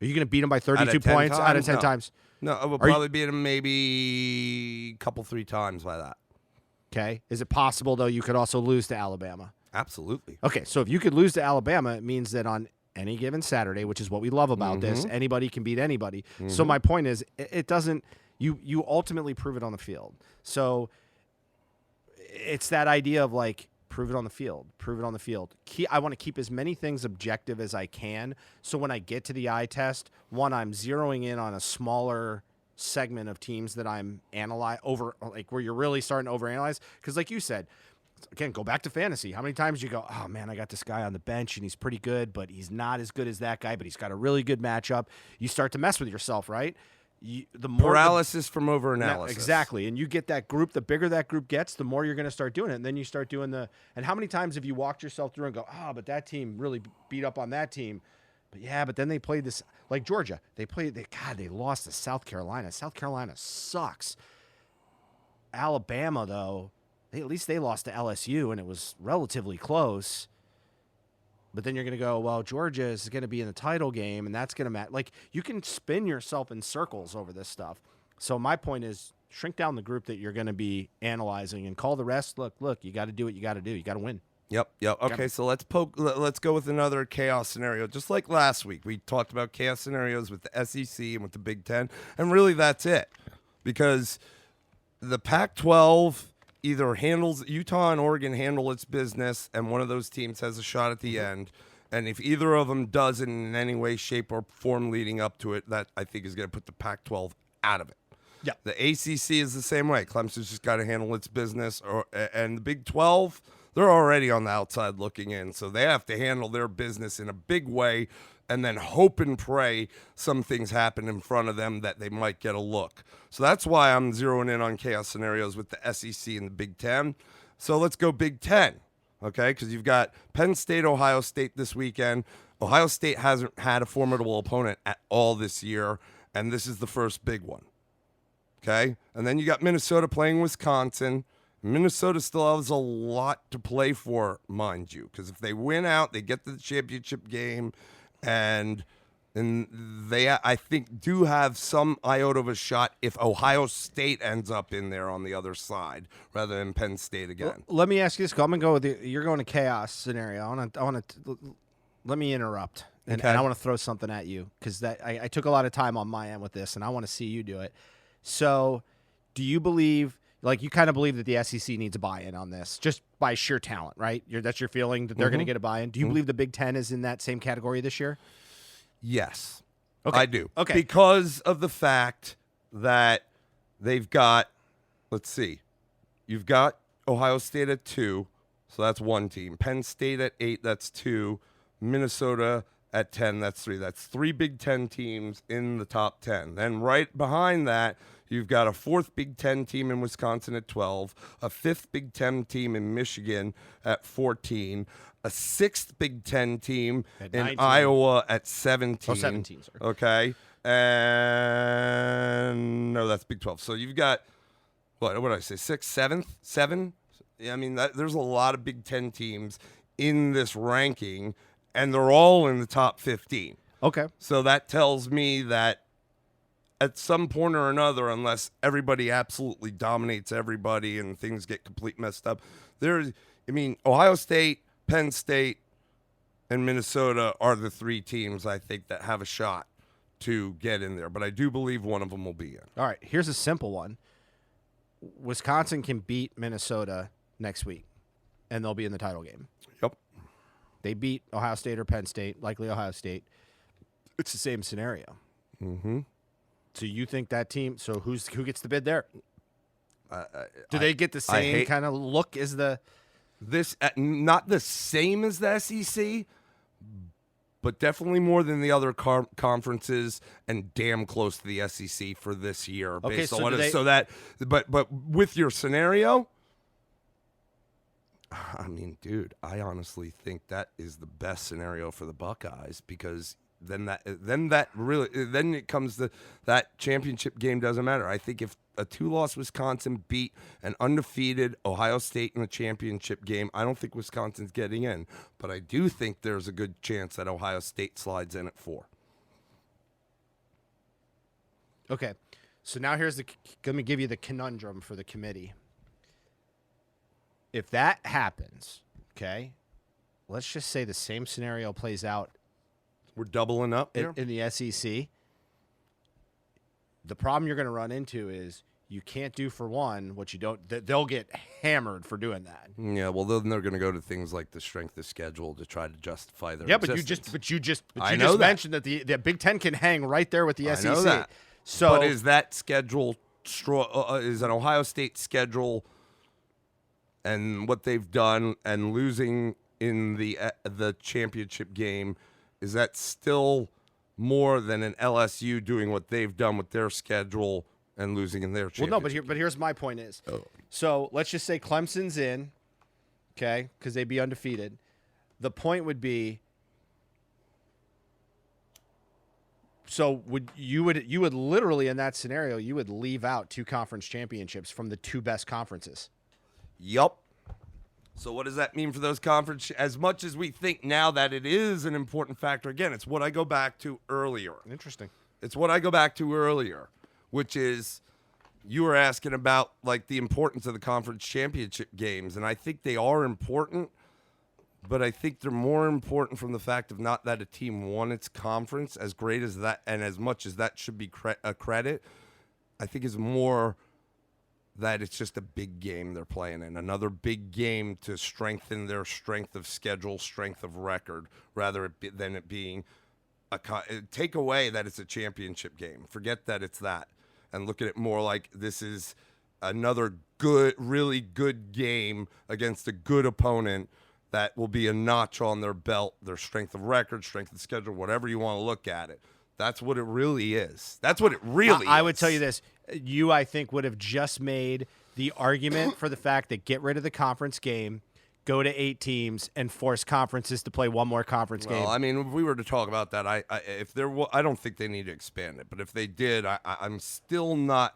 Are you going to beat them by 32 points out of 10 times? No, I will probably beat them maybe a couple, 3 times by that. Okay. Is it possible, though, you could also lose to Alabama? Absolutely. Okay, so if you could lose to Alabama, it means that on any given Saturday, which is what we love about this. Anybody can beat anybody. So my point is, it doesn't. You ultimately prove it on the field. So it's that idea of like, prove it on the field. Prove it on the field. I want to keep as many things objective as I can. So when I get to the eye test, one, I'm zeroing in on a smaller segment of teams that I'm where you're really starting to overanalyze. Because like you said, again, go back to fantasy. How many times you go, oh man, I got this guy on the bench and he's pretty good, but he's not as good as that guy, but he's got a really good matchup. You start to mess with yourself, right? The more paralysis from overanalysis. Exactly. And you get that group, the bigger that group gets, the more you're going to start doing it. And then you start doing and how many times have you walked yourself through and go, but that team really beat up on that team. But then they played this, like Georgia, they lost to South Carolina. South Carolina sucks. Alabama, though, at least they lost to LSU, and it was relatively close. But then you're going to go, well, Georgia is going to be in the title game, and that's going to matter. Like, you can spin yourself in circles over this stuff. So my point is, shrink down the group that you're going to be analyzing and call the rest. Look, you got to do what you got to do. You got to win. Yep. Okay, so let's go with another chaos scenario. Just like last week, we talked about chaos scenarios with the SEC and with the Big Ten, and really that's it. Because the Pac-12 either Utah and Oregon handle its business, and one of those teams has a shot at the end. And if either of them doesn't in any way, shape, or form leading up to it, that I think is going to put the Pac-12 out of it. Yeah. The ACC is the same way. Clemson's just got to handle its business, and the Big 12, they're already on the outside looking in, so they have to handle their business in a big way and then hope and pray some things happen in front of them that they might get a look. So that's why I'm zeroing in on chaos scenarios with the SEC and the Big Ten. So let's go Big Ten, okay? Because you've got Penn State, Ohio State this weekend. Ohio State hasn't had a formidable opponent at all this year, and this is the first big one, okay? And then you got Minnesota playing Wisconsin. Minnesota still has a lot to play for, mind you, because if they win out, they get to the championship game, and they, I think, do have some iota of a shot if Ohio State ends up in there on the other side rather than Penn State again. Let me ask you this. I'm going to go with you're going to chaos scenario. I want to let me interrupt, and I want to throw something at you because I took a lot of time on my end with this, and I want to see you do it. So do you believe, like you kind of believe that the SEC needs a buy-in on this just by sheer talent, right? That's your feeling that they're going to get a buy-in. Do you believe the Big Ten is in that same category this year? Yes, okay. I do. Okay. Because of the fact that they've got, let's see, you've got Ohio State at 2, so that's one team. Penn State at 8, that's 2. Minnesota at 10, that's 3. That's 3 Big Ten teams in the top 10. Then right behind that, you've got a 4th Big Ten team in Wisconsin at 12, a 5th Big Ten team in Michigan at 14, a 6th Big Ten team at in 19. Iowa at 17. Oh, 17, sorry. Okay. And no, that's Big 12. So you've got, what did I say, 7? Yeah, I mean, there's a lot of Big Ten teams in this ranking, and they're all in the top 15. Okay. So that tells me that at some point or another, unless everybody absolutely dominates everybody and things get complete messed up, Ohio State, Penn State, and Minnesota are the 3 teams I think that have a shot to get in there. But I do believe one of them will be in. All right, here's a simple one. Wisconsin can beat Minnesota next week, and they'll be in the title game. Yep. They beat Ohio State or Penn State, likely Ohio State. It's the same scenario. Mm-hmm. So you think that team? So who gets the bid there? Do they get the same kind of look as the? Not the same as the SEC, but definitely more than the other conferences, and damn close to the SEC for this year. Okay, but with your scenario, I mean, dude, I honestly think that is the best scenario for the Buckeyes because then it comes to that championship game doesn't matter. I think if a 2-loss Wisconsin beat an undefeated Ohio State in the championship game, I don't think Wisconsin's getting in, but I do think there's a good chance that Ohio State slides in at 4. Okay, so now let me give you the conundrum for the committee. If that happens, okay, let's just say the same scenario plays out We're doubling up in, here. in the SEC. The problem you're going to run into is you can't do for one what you don't. They'll get hammered for doing that. Yeah, well, then they're going to go to things like the strength of schedule to try to justify their Yeah, but existence. you just I know that. mentioned that the Big Ten can hang right there with the SEC. I know that. So But is that schedule is an Ohio State schedule and what they've done and losing in the championship game, is that still more than an LSU doing what they've done with their schedule and losing in their championship? Well, no, but here's my point is. So let's just say Clemson's in, okay, because they'd be undefeated. The point would be, so you would literally in that scenario you would leave out 2 conference championships from the 2 best conferences. Yup. So what does that mean for those conference? As much as we think now that it is an important factor, again, it's what I go back to earlier. Interesting. It's what I go back to earlier, which is you were asking about like the importance of the conference championship games, and I think they are important, but I think they're more important from the fact of not that a team won its conference, as great as that and as much as that should be a credit. I think is more that it's just a big game they're playing in, another big game to strengthen their strength of schedule, strength of record, rather than it being take away that it's a championship game. Forget that it's that, and look at it more like this is another good, really good game against a good opponent that will be a notch on their belt, their strength of record, strength of schedule, whatever you want to look at it. That's what it really is. That's what it really is. I would tell you this. You, I think, would have just made the argument for the fact that get rid of the conference game, go to 8 teams, and force conferences to play one more conference game. Well, I mean, if we were to talk about that, I don't think they need to expand it. But if they did, I'm still not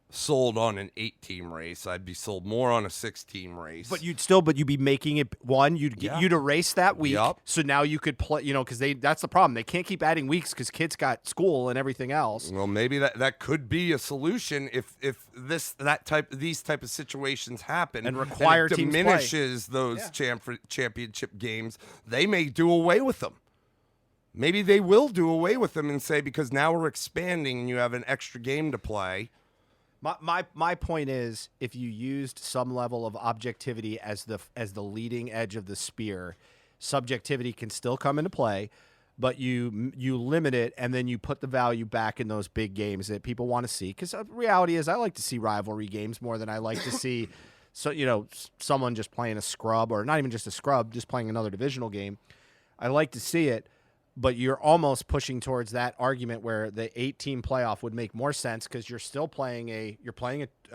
sold on an 8-team race. I'd be sold more on a 6-team race. But you'd be making it one. You'd erase that week. Yup. So now you could play. Because that's the problem. They can't keep adding weeks because kids got school and everything else. Well, maybe that could be a solution if these type of situations happen And require and it teams play. diminishes those championship games. They may do away with them. Maybe they will do away with them and say, because now we're expanding and you have an extra game to play. My point is, if you used some level of objectivity as the leading edge of the spear, subjectivity can still come into play, but you limit it and then you put the value back in those big games that people want to see. Because the reality is, I like to see rivalry games more than I like to see someone just playing a scrub, or not even just a scrub, just playing another divisional game. I like to see it. But you're almost pushing towards that argument where the 8-team playoff would make more sense because you're still playing a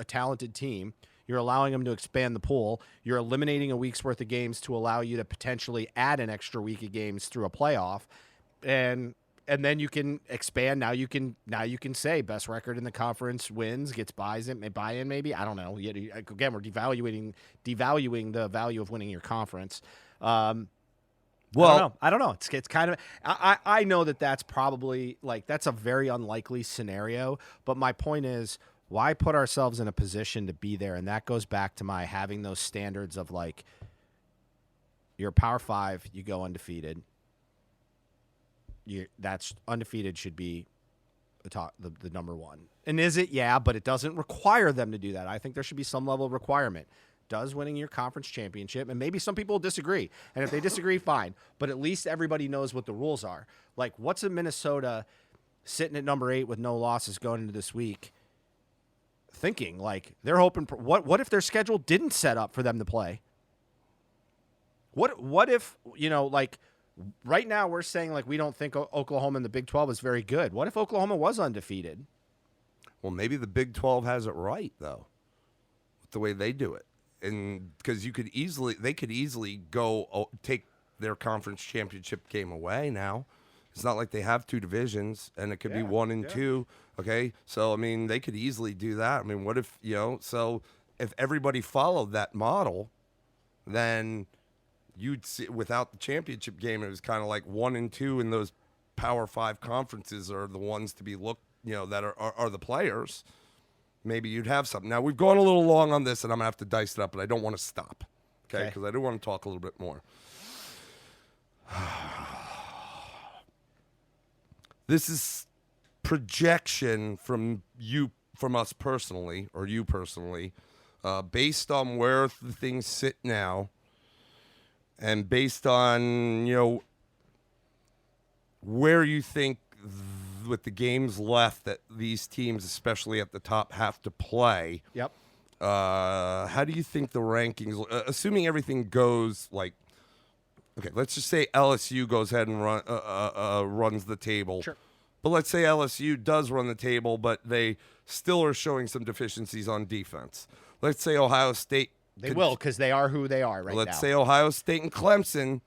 talented team. You're allowing them to expand the pool. You're eliminating a week's worth of games to allow you to potentially add an extra week of games through a playoff, and then you can expand. Now you can say best record in the conference wins, gets buy-in maybe. I don't know. Again, we're devaluing the value of winning your conference. Well, I don't know. It's kind of I know that's probably that's a very unlikely scenario, but my point is, why put ourselves in a position to be there? And that goes back to my having those standards of you're a Power 5, you go undefeated. That's undefeated should be the number one. And is it? Yeah, but it doesn't require them to do that. I think there should be some level of requirement. Does winning your conference championship, and maybe some people disagree, and if they disagree, fine, but at least everybody knows what the rules are. What's a Minnesota sitting at number 8 with no losses going into this week thinking? They're hoping for, what if their schedule didn't set up for them to play? What if, right now we're saying we don't think Oklahoma in the Big 12 is very good. What if Oklahoma was undefeated? Well, maybe the Big 12 has it right though, with the way they do it. And because they could easily go take their conference championship game away now. It's not like they have 2 divisions, and it could be 1 and 2. Okay, so I mean, they could easily do that. I mean, what if So if everybody followed that model, then you'd see without the championship game, it was kind of 1 and 2 in those Power 5 conferences are the ones to be looked. That are the players. Maybe you'd have something. Now, we've gone a little long on this, and I'm going to have to dice it up, but I don't want to stop, okay? Because I do want to talk a little bit more. this is projection from us personally, or you personally, based on where the things sit now, and based on where you think with the games left that these teams, especially at the top, have to play. Yep. How do you think the rankings, assuming everything goes like, okay, let's just say LSU goes ahead and runs the table. Sure. But let's say LSU does run the table, but they still are showing some deficiencies on defense. Let's say Ohio State. They will, because they are who they are right now. Let's say Ohio State and Clemson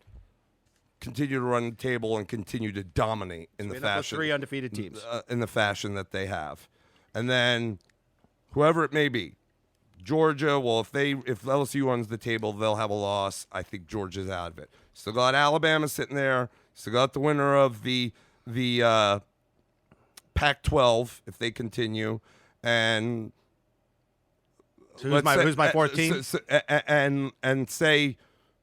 continue to run the table and continue to dominate in the fashion. 3 undefeated teams. In the fashion that they have. And then whoever it may be, Georgia, well, if LSU runs the table, they'll have a loss. I think Georgia's out of it. Still got Alabama sitting there. Still got the winner of the Pac-12 if they continue. And so who's my fourth team? And say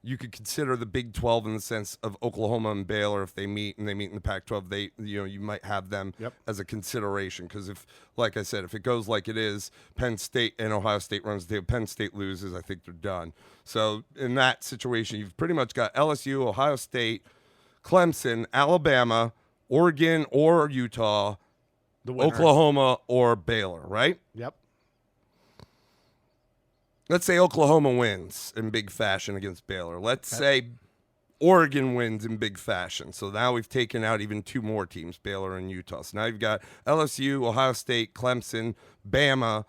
you could consider the Big 12 in the sense of Oklahoma and Baylor if they meet in the Pac-12. You might have them as a consideration, because if, like I said, if it goes like it is, Penn State and Ohio State runs the table, Penn State loses, I think they're done. So in that situation, you've pretty much got LSU, Ohio State, Clemson, Alabama, Oregon or Utah, Oklahoma or Baylor, right? Yep. Let's say Oklahoma wins in big fashion against Baylor. Let's say Oregon wins in big fashion. So now we've taken out even 2 more teams, Baylor and Utah. So now you've got LSU, Ohio State, Clemson, Bama,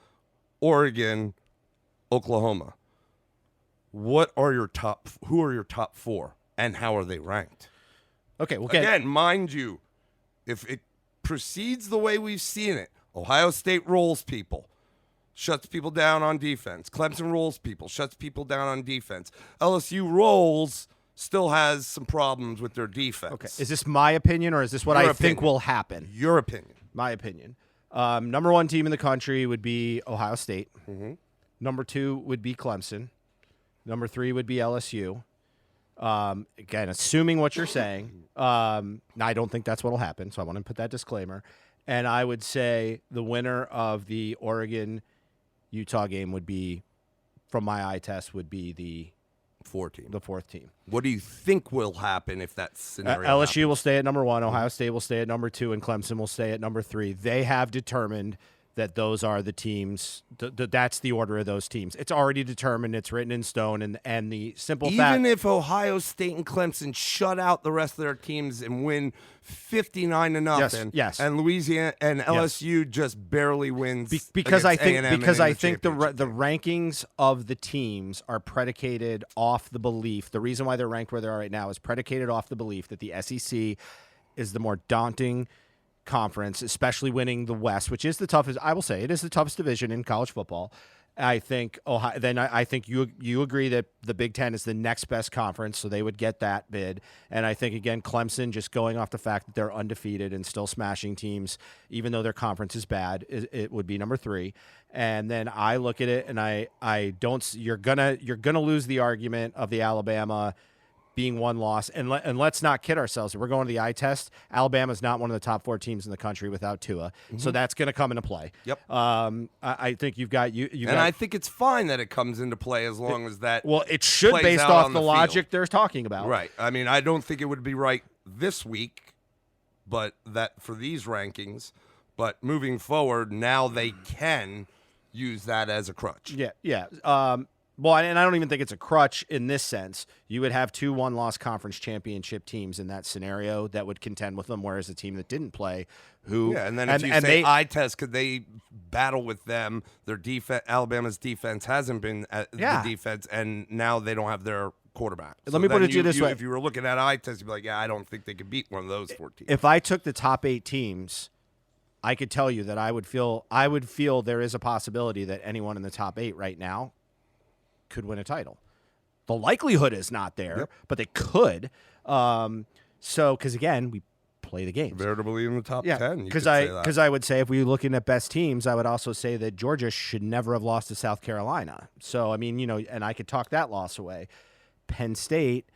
Oregon, Oklahoma. Who are your top 4, and how are they ranked? Okay, well, again, mind you, if it proceeds the way we've seen it, Ohio State rolls people. Shuts people down on defense. Clemson rolls people, shuts people down on defense. LSU rolls, still has some problems with their defense. Okay. Is this my opinion, or is this what I think will happen? Your opinion. My opinion. Number 1 team in the country would be Ohio State. Mm-hmm. Number 2 would be Clemson. Number 3 would be LSU. Again, assuming what you're saying, now I don't think that's what will happen, so I want to put that disclaimer. And I would say the winner of the Oregon-Utah game would be, from my eye test, would be the 4th team. What do you think will happen if that scenario LSU happens? will stay at number 1, Ohio State will stay at number 2, and Clemson will stay at number 3. They have determined that those are the teams. That's the order of those teams. It's already determined. It's written in stone. And the simple fact, even if Ohio State and Clemson shut out the rest of their teams and win 59-0, yes, and Louisiana and LSU just barely wins because I think A&M the rankings of the teams are predicated off the belief. The reason why they're ranked where they are right now is predicated off the belief that the SEC is the more daunting conference, especially winning the West, which is the toughest. I will say it is the toughest division in college football. I think Ohio. Then I think you agree that the Big Ten is the next best conference, so they would get that bid. And I think again, Clemson, just going off the fact that they're undefeated and still smashing teams, even though their conference is bad, it would be number 3. And then I look at it and I don't. You're gonna lose the argument of the Alabama being 1 loss. And let's not kid ourselves. If we're going to the eye test, Alabama's not one of the top 4 teams in the country without Tua. Mm-hmm. So that's going to come into play. Yep. I think you've got you. And I think it's fine that it comes into play as long as that. Well, it should based off the logic they're talking about. Right. I mean, I don't think it would be right this week, but that for these rankings. But moving forward, now they can use that as a crutch. Yeah. Well, and I don't even think it's a crutch in this sense. You would have 2 1-loss conference championship teams in that scenario that would contend with them, whereas a team that didn't play, and then if you say eye test, could they battle with them? Their defense, Alabama's defense hasn't been the defense, and now they don't have their quarterback. Let me put it to you this way: if you were looking at eye test, you'd be like, I don't think they could beat one of those 4 teams. If I took the top 8 teams, I could tell you that I would feel there is a possibility that anyone in the top 8 right now could win a title. The likelihood is not there, but they could. Because again, we play the games. Veritably in the top 10. Because I would say if we were looking at best teams, I would also say that Georgia should never have lost to South Carolina. So I mean, and I could talk that loss away. Penn State.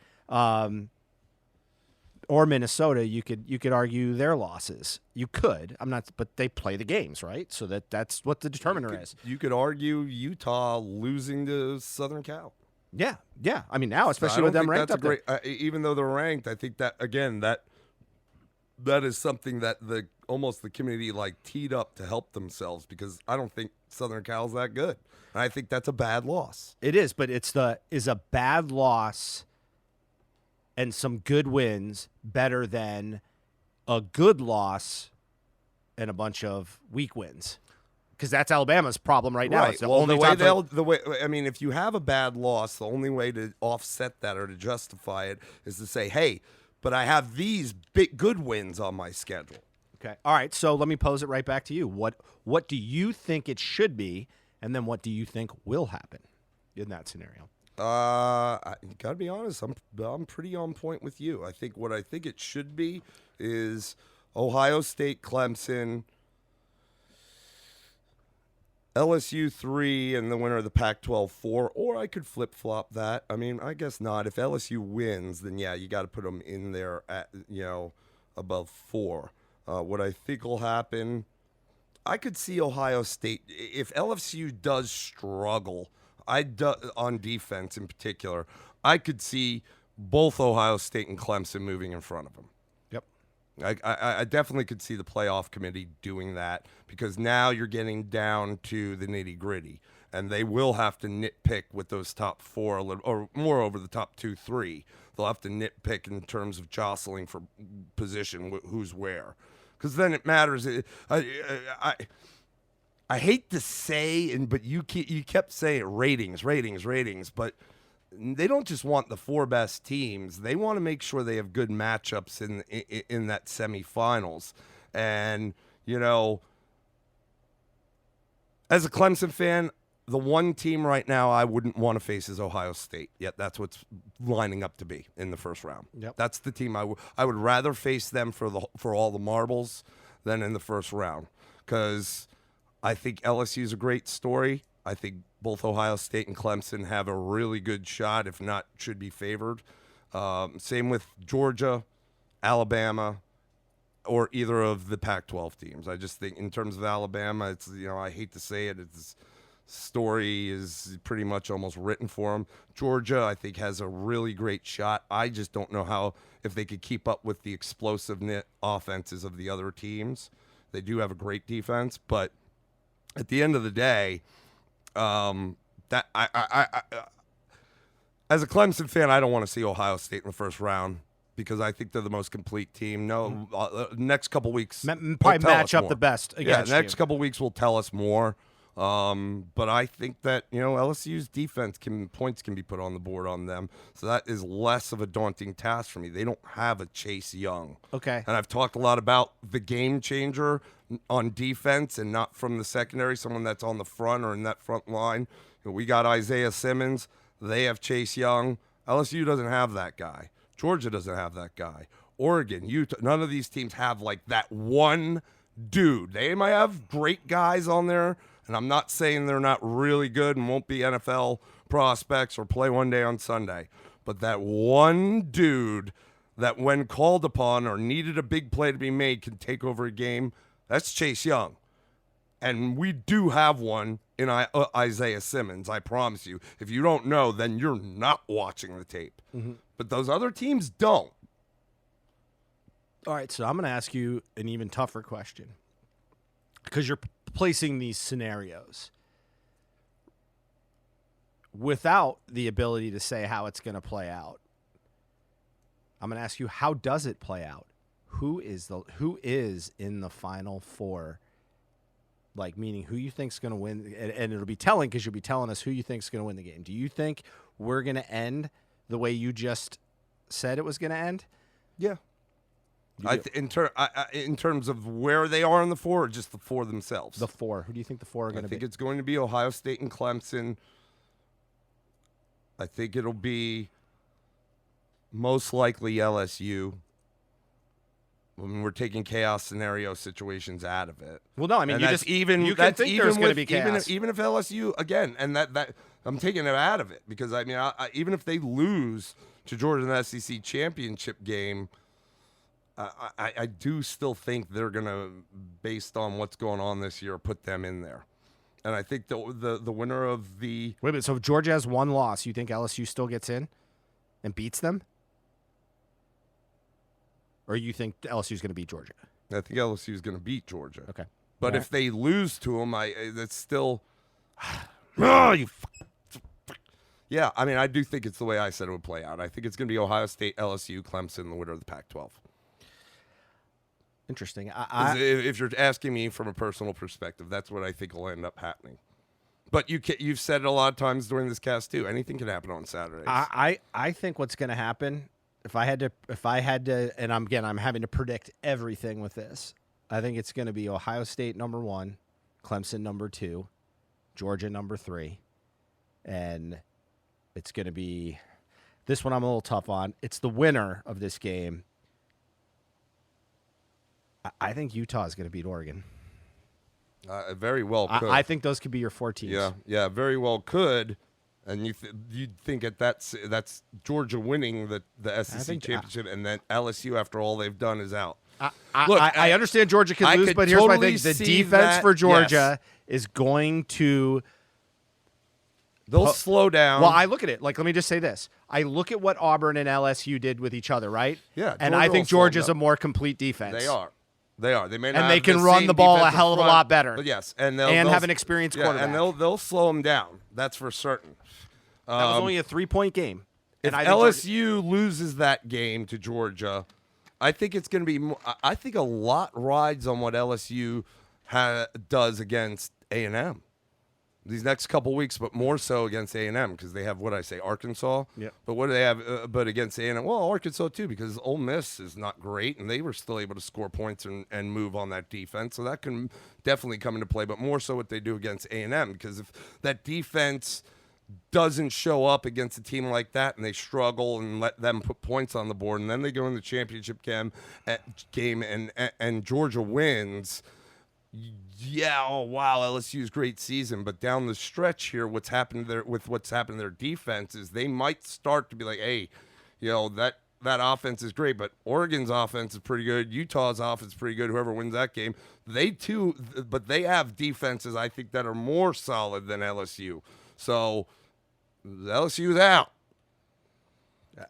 or Minnesota, you could argue their losses. You could. I'm not, but they play the games, right? So that's what the determiner is. You could argue Utah losing to Southern Cal. Yeah. I mean, now, especially I don't with them think ranked that's up a great, even though they're ranked, I think that again that is something that almost the community like teed up to help themselves, because I don't think Southern Cal's that good. And I think that's a bad loss. It is, but is a bad loss and some good wins better than a good loss and a bunch of weak wins? Because that's Alabama's problem right now. Right. It's the Well, only the way I mean, if you have a bad loss, the only way to offset that or to justify it is to say, hey, but I have these big good wins on my schedule. Okay. All right. So let me pose it right back to you. What do you think it should be, and then what do you think will happen in that scenario? I gotta be honest. I'm pretty on point with you. I think what I think it should be is Ohio State, Clemson, LSU 3, and the winner of the Pac-12 4. Or I could flip flop that. I mean, I guess not. If LSU wins, then yeah, you got to put them in there at above 4. What I think will happen, I could see Ohio State if LSU does struggle. On defense in particular, I could see both Ohio State and Clemson moving in front of them. Yep. I definitely could see the playoff committee doing that, because now you're getting down to the nitty gritty, and they will have to nitpick with those top 4 a little, or more over the top 2, 3. They'll have to nitpick in terms of jostling for position, who's where, because then it matters. I hate to say, but you kept saying ratings, but they don't just want the 4 best teams. They want to make sure they have good matchups in that semifinals. And, as a Clemson fan, the one team right now I wouldn't want to face is Ohio State. Yet that's what's lining up to be in the first round. Yep. That's the team I would rather face them for all the marbles than in the first round, because I think LSU is a great story. I think both Ohio State and Clemson have a really good shot, if not should be favored. Same with Georgia, Alabama, or either of the Pac-12 teams. I just think in terms of Alabama, it's, I hate to say it, its story is pretty much almost written for them. Georgia, I think, has a really great shot. I just don't know if they could keep up with the explosive offenses of the other teams. They do have a great defense, but at the end of the day, that I as a Clemson fan, I don't want to see Ohio State in the first round, because I think they're the most complete team. No, next couple weeks probably match up the best against next couple weeks will tell us more. But I think that LSU's defense points can be put on the board on them, so that is less of a daunting task for me. They don't have a Chase Young. Okay, and I've talked a lot about the game changer on defense and not from the secondary, someone that's on the front or in that front line. We got Isaiah Simmons. They have Chase Young. LSU doesn't have that guy. Georgia doesn't have that guy. Oregon, Utah, none of these teams have like that one dude. They might have great guys on there, and I'm not saying they're not really good and won't be NFL prospects or play one day on Sunday, but that one dude that when called upon or needed a big play to be made can take over a game, that's Chase Young. And we do have one in Isaiah Simmons, I promise you. If you don't know, then you're not watching the tape. Mm-hmm. But those other teams don't. All right, so I'm going to ask you an even tougher question, because you're placing these scenarios without the ability to say how it's going to play out. I'm going to ask you, how does it play out? Who is in the Final Four? Like, meaning who you think's going to win, and it'll be telling, because you'll be telling us who you think's going to win the game. Do you think we're going to end the way you just said it was going to end? Yeah. In terms of where they are in the 4, or just the 4 themselves? The 4. Who do you think the 4 are going to be? I think it's going to be Ohio State and Clemson. I think it'll be most likely LSU. When we're taking chaos scenario situations out of it. Well, no, I mean, you can think there's going to be chaos. Even if LSU, again, and that I'm taking it out of it, because I mean, even if they lose to Georgia in the SEC championship game, I do still think they're gonna, based on what's going on this year, put them in there. And I think the winner of the Wait a minute. So if Georgia has one loss, you think LSU still gets in and beats them? Or you think LSU is going to beat Georgia? I think LSU is going to beat Georgia. Okay. But All if they lose to them, that's still. Oh, yeah, I mean, I do think it's the way I said it would play out. I think it's going to be Ohio State, LSU, Clemson, the winner of the Pac-12. Interesting. If you're asking me from a personal perspective, that's what I think will end up happening. But you've said it a lot of times during this cast too. Anything can happen on Saturdays. I think what's going to happen, if I had to, and I'm having to predict everything with this. I think it's going to be Ohio State number 1, Clemson number 2, Georgia number 3, and it's going to be this one. I'm a little tough on. It's the winner of this game. I think Utah is going to beat Oregon. Very well could. I think those could be your 4 teams. Yeah, very well could. And you'd think that's Georgia winning the SEC championship, and then LSU, after all they've done, is out. Look, I understand Georgia can lose, but here's my thing: the defense for Georgia is going to. They'll slow down. Well, I look at it. Let me just say this. I look at what Auburn and LSU did with each other, right? Yeah. And I think Georgia's a more complete defense. They are. They may not. And they can run the ball a hell of a lot better. But yes, and they'll have an experienced quarterback. And they'll slow them down. That's for certain. That was only a 3-point game. If LSU loses that game to Georgia, I think it's going to be. I think a lot rides on what LSU does against A&M these next couple weeks, but more so against A&M because they have Arkansas. Yeah. But what do they have? But against A&M, well, Arkansas too, because Ole Miss is not great, and they were still able to score points and move on that defense. So that can definitely come into play. But more so what they do against A&M, because if that defense doesn't show up against a team like that and they struggle and let them put points on the board, and then they go in the championship game and Georgia wins. Yeah, oh wow, LSU's great season, but down the stretch here, what's happened to their defense is they might start to be like, hey, that offense is great, but Oregon's offense is pretty good, Utah's offense is pretty good. Whoever wins that game, but they have defenses I think that are more solid than LSU. So LSU's out.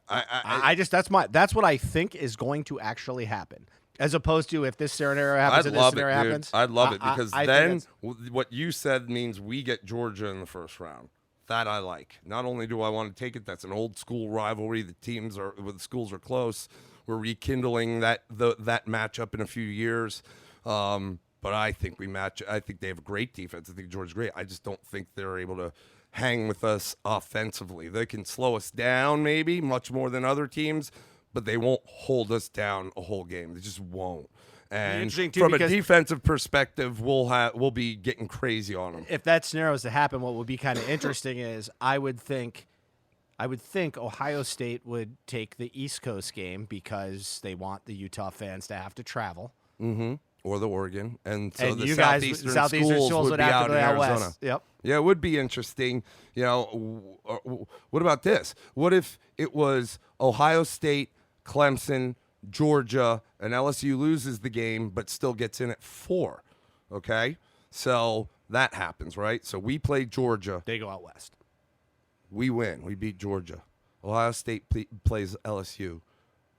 That's what I think is going to actually happen. As opposed to if this scenario happens and this scenario happens. I'd love it because then what you said means we get Georgia in the first round. That I like. Not only do I want to take it, that's an old school rivalry. The schools are close. We're rekindling that matchup in a few years. But I think I think they have a great defense. I think Georgia's great. I just don't think they're able to hang with us offensively. They can slow us down maybe much more than other teams, but they won't hold us down a whole game. They just won't. And from a defensive perspective, we'll be getting crazy on them. If that scenario is to happen, what would be kind of interesting is I would think Ohio State would take the East Coast game because they want the Utah fans to have to travel. Mm-hmm. Or the Oregon. And so the you Southeastern schools would be out in Arizona. West. Yep. Yeah, it would be interesting. What about this? What if it was Ohio State, Clemson, Georgia, and LSU loses the game but still gets in at 4? Okay? So that happens, right? So we play Georgia. They go out west. We win. We beat Georgia. Ohio State plays LSU.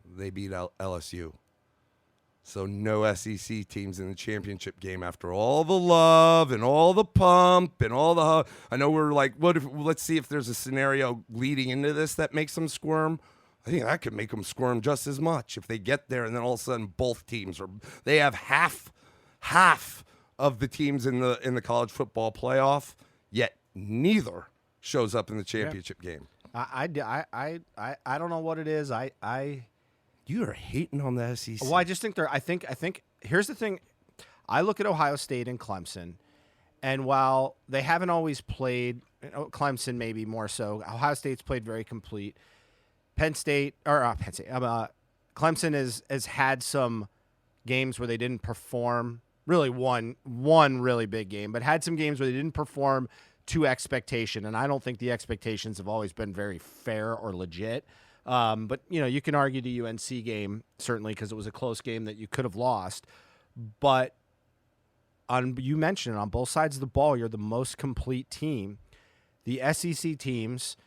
They beat LSU. So no SEC teams in the championship game after all the love and all the pump and all the I know we're like, let's see if there's a scenario leading into this that makes them squirm. I think that could make them squirm just as much if they get there and then all of a sudden both teams they have half of the teams in the college football playoff, yet neither shows up in the championship game. I don't know what it is. You are hating on the SEC. Well, I just think I think here's the thing. I look at Ohio State and Clemson, and while they haven't always played, Clemson maybe more so, Ohio State's played very complete. Clemson has had some games where they didn't perform. Really one really big game, but had some games where they didn't perform to expectation, and I don't think the expectations have always been very fair or legit. But, you can argue the UNC game, certainly, because it was a close game that you could have lost. But you mentioned on both sides of the ball, you're the most complete team. The SEC teams,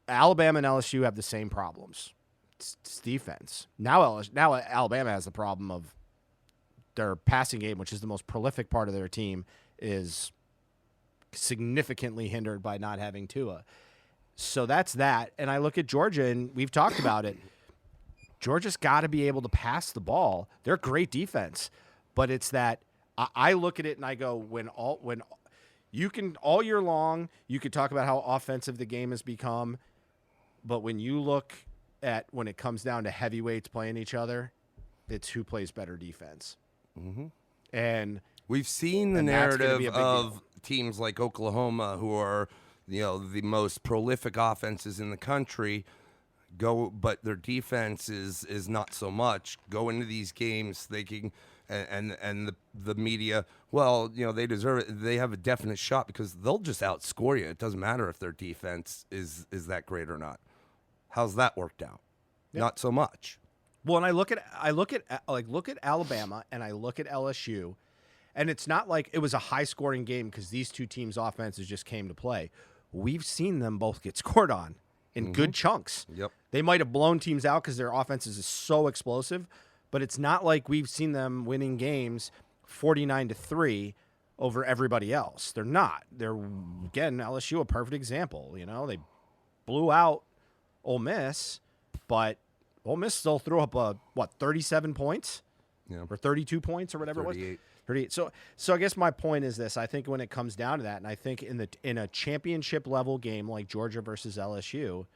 Alabama and LSU have the same problems. It's defense. Now Alabama has the problem of their passing game, which is the most prolific part of their team, is significantly hindered by not having Tua. So that's that. And I look at Georgia, and we've talked about it. Georgia's got to be able to pass the ball. They're great defense, but it's that I look at it and I go, when you can all year long, you could talk about how offensive the game has become, but when you look at when it comes down to heavyweights playing each other, it's who plays better defense. Mm-hmm. And we've seen the narrative of teams like Oklahoma, who are the most prolific offenses in the country, but their defense is not so much. Go into these games thinking, and the media, they deserve it. They have a definite shot because they'll just outscore you. It doesn't matter if their defense is that great or not. How's that worked out? Yep. Not so much. Well, and I look at Alabama and I look at LSU, and it's not like it was a high scoring game because these two teams' offenses just came to play. We've seen them both get scored on in good chunks. Yep. They might have blown teams out because their offenses is so explosive, but it's not like we've seen them winning games 49-3 over everybody else. They're not. They're, again, LSU, a perfect example. They blew out Ole Miss, but Ole Miss still threw up 37 points? Yeah. Or 32 points or whatever 38. It was? 38. So I guess my point is this. I think when it comes down to that, and I think in a championship level game like Georgia versus LSU,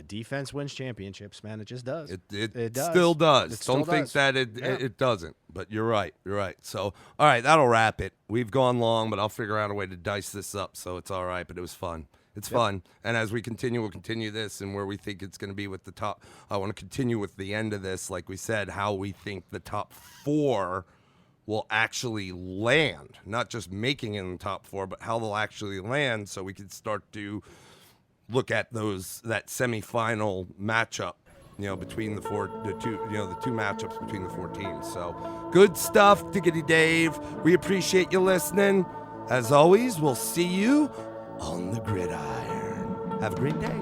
defense wins championships, man. It just does. It still does. Don't think that it doesn't. But you're right. You're right. So, all right, that'll wrap it. We've gone long, but I'll figure out a way to dice this up so it's all right. But it was fun. It's fun. And as we continue, we'll continue this and where we think it's going to be with the top. I want to continue with the end of this, like we said, how we think the top 4 will actually land. Not just making it in the top 4, but how they'll actually land so we can start to look at that semifinal matchup, between the two matchups between the 4 teams. So good stuff, Diggity Dave. We appreciate you listening. As always, we'll see you on the gridiron. Have a great day.